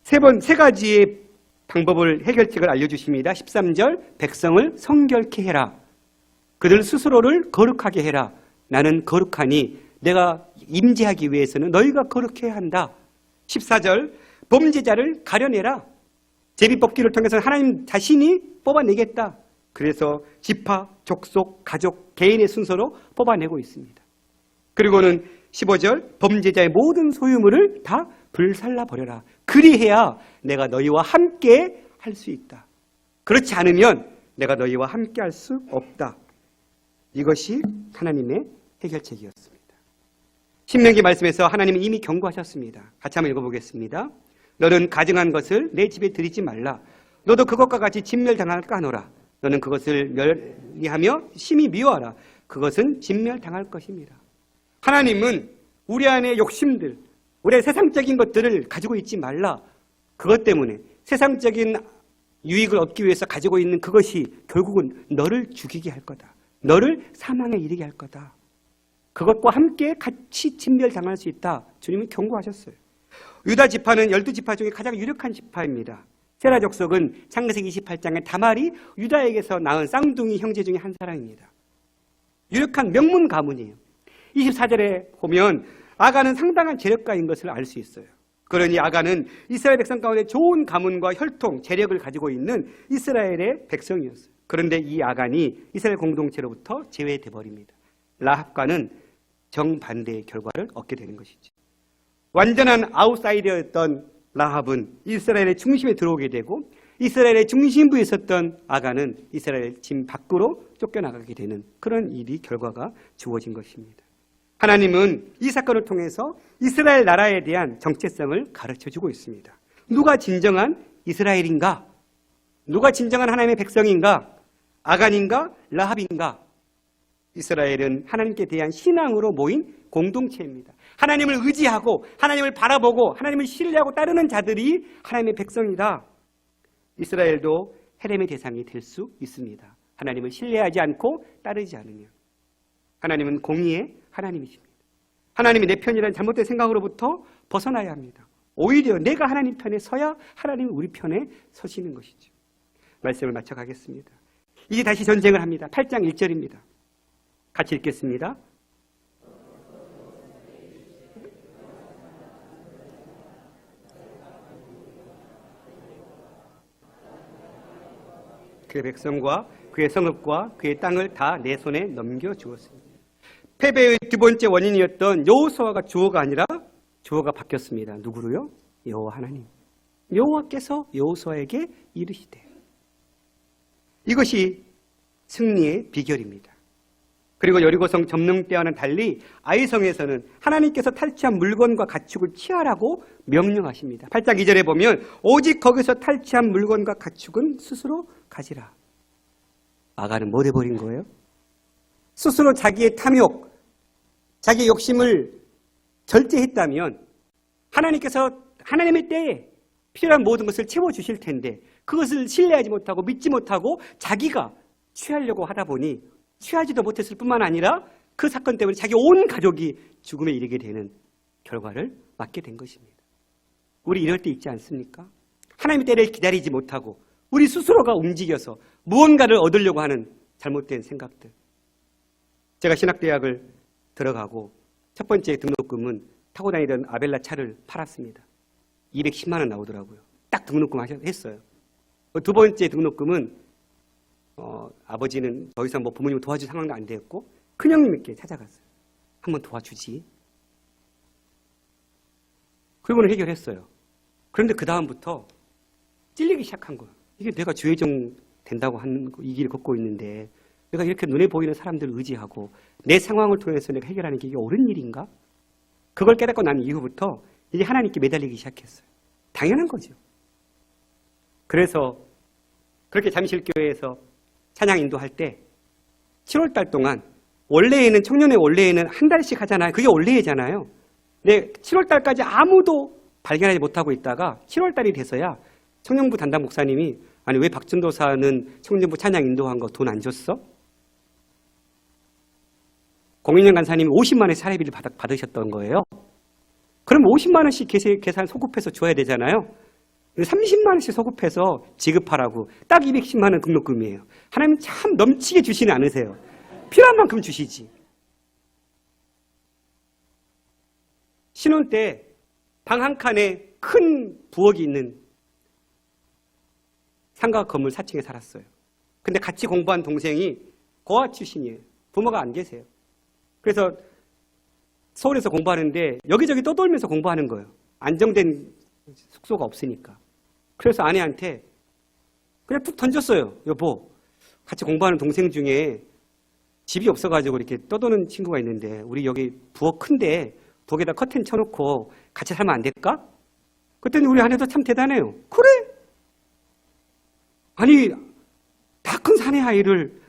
세 가지의 방법을 해결책을 알려주십니다. 13절 백성을 성결케 해라. 그들 스스로를 거룩하게 해라. 나는 거룩하니 내가 임재하기 위해서는 너희가 거룩해야 한다. 14절 범죄자를 가려내라. 제비뽑기를 통해서 하나님 자신이 뽑아내겠다. 그래서 지파, 족속, 가족, 개인의 순서로 뽑아내고 있습니다. 그리고는 15절 범죄자의 모든 소유물을 다 불살라버려라. 그리해야 내가 너희와 함께 할 수 있다. 그렇지 않으면 내가 너희와 함께 할 수 없다. 이것이 하나님의 해결책이었습니다. 신명기 말씀에서 하나님은 이미 경고하셨습니다. 같이 한번 읽어보겠습니다. 너는 가증한 것을 내 집에 들이지 말라. 너도 그것과 같이 진멸당할까 하노라. 너는 그것을 멸리하며 심히 미워하라. 그것은 진멸당할 것입니다. 하나님은 우리 안에 욕심들, 우리의 세상적인 것들을 가지고 있지 말라. 그것 때문에 세상적인 유익을 얻기 위해서 가지고 있는 그것이 결국은 너를 죽이게 할 거다. 너를 사망에 이르게 할 거다. 그것과 함께 같이 진멸당할 수 있다. 주님은 경고하셨어요. 유다 지파는 12지파 중에 가장 유력한 지파입니다. 세라 족속은 창세기 28장에 다말이 유다에게서 낳은 쌍둥이 형제 중에 한 사람입니다. 유력한 명문 가문이에요. 24절에 보면 아가는 상당한 재력가인 것을 알 수 있어요. 그러니 아가는 이스라엘 백성 가운데 좋은 가문과 혈통, 재력을 가지고 있는 이스라엘의 백성이었어요. 그런데 이 아간이 이스라엘 공동체로부터 제외돼 버립니다. 라합과는 정반대의 결과를 얻게 되는 것이죠. 완전한 아웃사이더였던 라합은 이스라엘의 중심에 들어오게 되고 이스라엘의 중심부에 있었던 아간은 이스라엘 짐 밖으로 쫓겨나가게 되는 그런 일이 결과가 주어진 것입니다. 하나님은 이 사건을 통해서 이스라엘 나라에 대한 정체성을 가르쳐주고 있습니다. 누가 진정한 이스라엘인가? 누가 진정한 하나님의 백성인가? 아간인가? 라합인가? 이스라엘은 하나님께 대한 신앙으로 모인 공동체입니다. 하나님을 의지하고 하나님을 바라보고 하나님을 신뢰하고 따르는 자들이 하나님의 백성이다. 이스라엘도 헤렘의 대상이 될 수 있습니다. 하나님을 신뢰하지 않고 따르지 않으면. 하나님은 공의의 하나님이십니다. 하나님이 내 편이라는 잘못된 생각으로부터 벗어나야 합니다. 오히려 내가 하나님 편에 서야 하나님이 우리 편에 서시는 것이죠. 말씀을 마쳐가겠습니다. 이제 다시 전쟁을 합니다. 8장 1절입니다. 같이 읽겠습니다. 그의 백성과 그의 성읍과 그의 땅을 다 내 손에 넘겨주었습니다. 패배의 두 번째 원인이었던 여호수아가 주어가 아니라 주어가 바뀌었습니다. 누구로요? 여호와 하나님. 여호와께서 여호수아에게 이르시되. 이것이 승리의 비결입니다. 그리고 여리고성 점령 때와는 달리 아이성에서는 하나님께서 탈취한 물건과 가축을 취하라고 명령하십니다. 8장 2절에 보면 오직 거기서 탈취한 물건과 가축은 스스로 가지라. 아간은 뭐 돼버린 거예요? 스스로 자기의 탐욕, 자기의 욕심을 절제했다면 하나님께서 하나님의 때에 필요한 모든 것을 채워주실 텐데 그것을 신뢰하지 못하고 믿지 못하고 자기가 취하려고 하다 보니 취하지도 못했을 뿐만 아니라 그 사건 때문에 자기 온 가족이 죽음에 이르게 되는 결과를 맞게 된 것입니다. 우리 이럴 때 있지 않습니까? 하나님의 때를 기다리지 못하고 우리 스스로가 움직여서 무언가를 얻으려고 하는 잘못된 생각들. 제가 신학대학을 들어가고 첫 번째 등록금은 타고 다니던 아벨라 차를 팔았습니다. 210만 원 나오더라고요. 딱 등록금 했어요. 두 번째 등록금은 아버지는 더 이상 부모님을 도와줄 상황도 안 되었고 큰형님께 찾아갔어요. 한번 도와주지. 그리고는 해결했어요. 그런데 그 다음부터 찔리기 시작한 거예요. 이게 내가 주의종 된다고 하는 이 길을 걷고 있는데 내가 이렇게 눈에 보이는 사람들을 의지하고 내 상황을 통해서 내가 해결하는 게 이게 옳은 일인가? 그걸 깨닫고 난 이후부터 이제 하나님께 매달리기 시작했어요. 당연한 거죠. 그래서 그렇게 잠실교회에서 찬양 인도할 때 7월 달 동안 원래에는 청년회 원래에는 한 달씩 하잖아요. 그게 원래잖아요. 근데 7월 달까지 아무도 발견하지 못하고 있다가 7월 달이 돼서야 청년부 담당 목사님이 아니 왜 박전도사는 청년부 찬양 인도한 거 돈 안 줬어? 공인영 간사님이 50만 원의 사례비를 받으셨던 거예요. 그럼 50만 원씩 계산 소급해서 줘야 되잖아요. 30만 원씩 소급해서 지급하라고 딱 210만 원 등록금이에요. 하나님 참 넘치게 주시는 않으세요. 필요한 만큼 주시지. 신혼 때 방 한 칸에 큰 부엌이 있는 상가 건물 4층에 살았어요. 근데 같이 공부한 동생이 고아 출신이에요. 부모가 안 계세요. 그래서 서울에서 공부하는데 여기저기 떠돌면서 공부하는 거예요. 안정된 숙소가 없으니까. 그래서 아내한테 그냥 툭 던졌어요. 여보, 같이 공부하는 동생 중에 집이 없어가지고 이렇게 떠도는 친구가 있는데 우리 여기 부엌 큰데 부엌에다 커튼 쳐놓고 같이 살면 안 될까? 그랬더니 우리 아내도 참 대단해요. 그래? 아니 다 큰 사내 아이를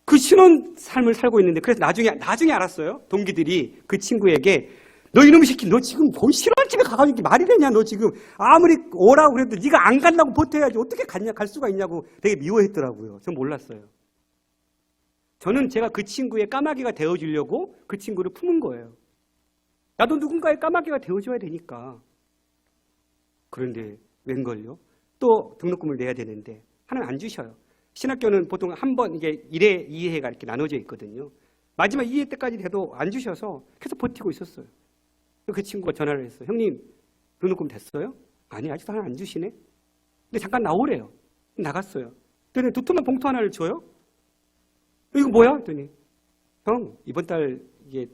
그 신혼 삶을 살고 있는데 그래서 나중에 알았어요. 동기들이 그 친구에게 너 이놈의 새끼 너 지금 본 신혼집에 가가지고 말이 되냐 너 지금 아무리 오라고 그래도 네가 안 간다고 버텨야지 어떻게 갈 수가 있냐고 되게 미워했더라고요. 전 몰랐어요. 저는 제가 그 친구의 까마귀가 되어주려고 그 친구를 품은 거예요. 나도 누군가의 까마귀가 되어줘야 되니까. 그런데 웬걸요? 또 등록금을 내야 되는데 하나는 안 주셔요. 신학교는 보통 한 번 이게 1회, 2회가 이렇게 나눠져 있거든요. 마지막 2회 때까지 돼도 안 주셔서 계속 버티고 있었어요. 그 친구가 전화를 했어요. 형님, 등록금 됐어요? 아니, 아직도 하나 안 주시네? 근데 잠깐 나오래요. 나갔어요. 그랬더니 두툼한 봉투 하나를 줘요? 이거 뭐야? 그랬더니 형, 이번 달 이게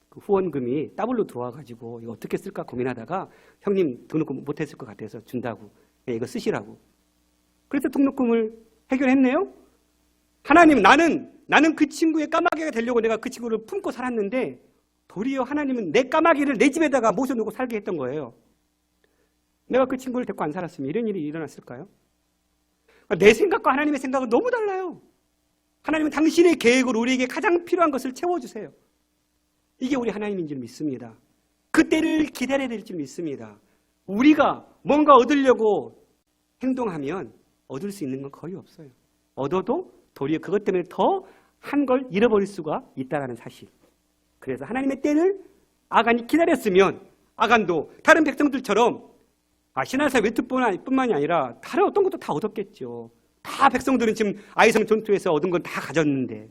그 후원금이 더블로 들어와가지고 이거 어떻게 쓸까 고민하다가 형님 등록금 못했을 것 같아서 준다고. 이거 쓰시라고. 그래서 등록금을 해결했네요? 하나님, 나는 그 친구의 까마귀가 되려고 내가 그 친구를 품고 살았는데 도리어 하나님은 내 까마귀를 내 집에다가 모셔놓고 살게 했던 거예요. 내가 그 친구를 데리고 안 살았으면 이런 일이 일어났을까요? 내 생각과 하나님의 생각은 너무 달라요. 하나님은 당신의 계획으로 우리에게 가장 필요한 것을 채워주세요. 이게 우리 하나님인 줄 믿습니다. 그때를 기다려야 될 줄 믿습니다. 우리가 뭔가 얻으려고 행동하면 얻을 수 있는 건 거의 없어요. 얻어도 도리어 그것 때문에 더 한 걸 잃어버릴 수가 있다는 사실. 그래서 하나님의 때를 아간이 기다렸으면 아간도 다른 백성들처럼 신하사 외투뿐만이 아니라 다른 어떤 것도 다 얻었겠죠. 다 백성들은 지금 아이성 전투에서 얻은 건 다 가졌는데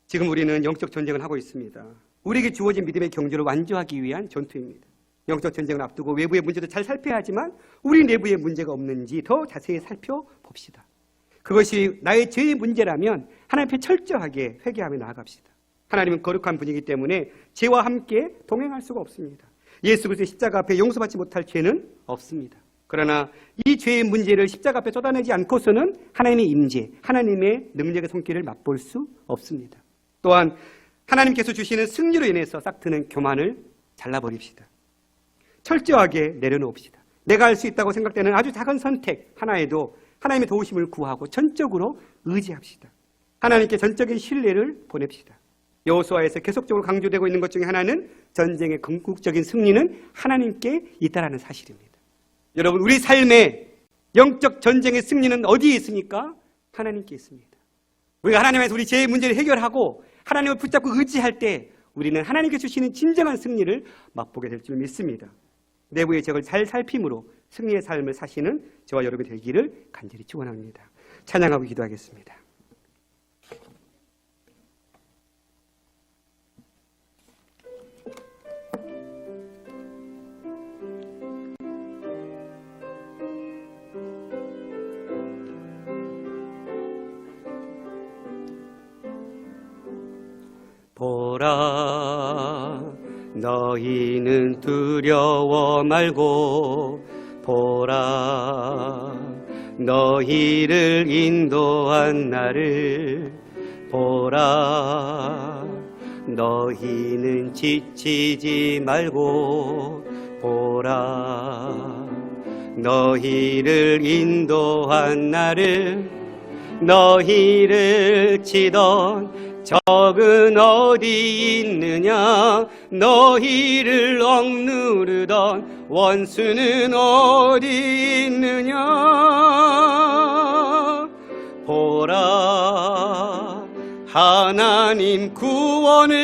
지금 우리는 영적 전쟁을 하고 있습니다. 우리에게 주어진 믿음의 경주를 완주하기 위한 전투입니다. 영적 전쟁을 앞두고 외부의 문제도 잘 살펴야 하지만 우리 내부에 문제가 없는지 더 자세히 살펴봅시다. 그것이 나의 죄의 문제라면 하나님 앞에 철저하게 회개하며 나아갑시다. 하나님은 거룩한 분이기 때문에 죄와 함께 동행할 수가 없습니다. 예수 그리스도의 십자가 앞에 용서받지 못할 죄는 없습니다. 그러나 이 죄의 문제를 십자가 앞에 쏟아내지 않고서는 하나님의 임재, 하나님의 능력의 손길을 맛볼 수 없습니다. 또한 하나님께서 주시는 승리로 인해서 싹 트는 교만을 잘라버립시다. 철저하게 내려놓읍시다. 내가 할 수 있다고 생각되는 아주 작은 선택 하나에도 하나님의 도우심을 구하고 전적으로 의지합시다. 하나님께 전적인 신뢰를 보냅시다. 여호수아에서 계속적으로 강조되고 있는 것 중에 하나는 전쟁의 궁극적인 승리는 하나님께 있다는 사실입니다. 여러분, 우리 삶의 영적 전쟁의 승리는 어디에 있습니까? 하나님께 있습니다. 우리가 하나님에서 우리 죄의 문제를 해결하고 하나님을 붙잡고 의지할 때 우리는 하나님께 주시는 진정한 승리를 맛보게 될 줄 믿습니다. 내부의 적을 잘 살핌으로 승리의 삶을 사시는 저와 여러분이 되기를 간절히 축원합니다. 찬양하고 기도하겠습니다. 보라, 너희는 두려워 말고 보라, 너희를 인도한 나를 보라, 너희는 지치지 말고 보라, 너희를 인도한 나를, 너희를 치던 적은 어디 있느냐, 너희를 억누르던 원수는 어디 있느냐. 보라, 하나님 구원을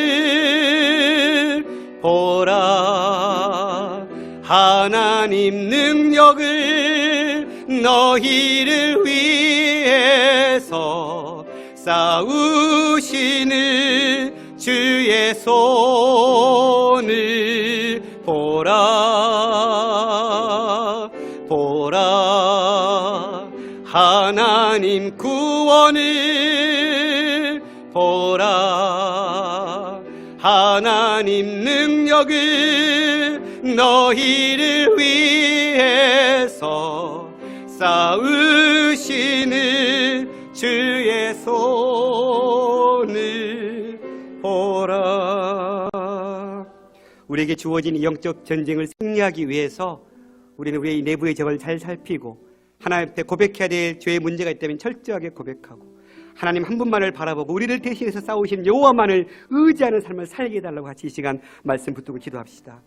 보라, 하나님 능력을 너희를 위해서 싸우시는 주의 손을 보라, 보라, 하나님 구원을 보라, 하나님 능력을 너희를 위해서 싸우시는 주의 손을 보라. 우리에게 주어진 이 영적 전쟁을 승리하기 위해서 우리는 우리의 내부의 적을 잘 살피고 하나님 앞에 고백해야 될 죄의 문제가 있다면 철저하게 고백하고 하나님 한 분만을 바라보고 우리를 대신해서 싸우신 여호와만을 의지하는 삶을 살게 해달라고 같이 이 시간 말씀 붙들고 기도합시다.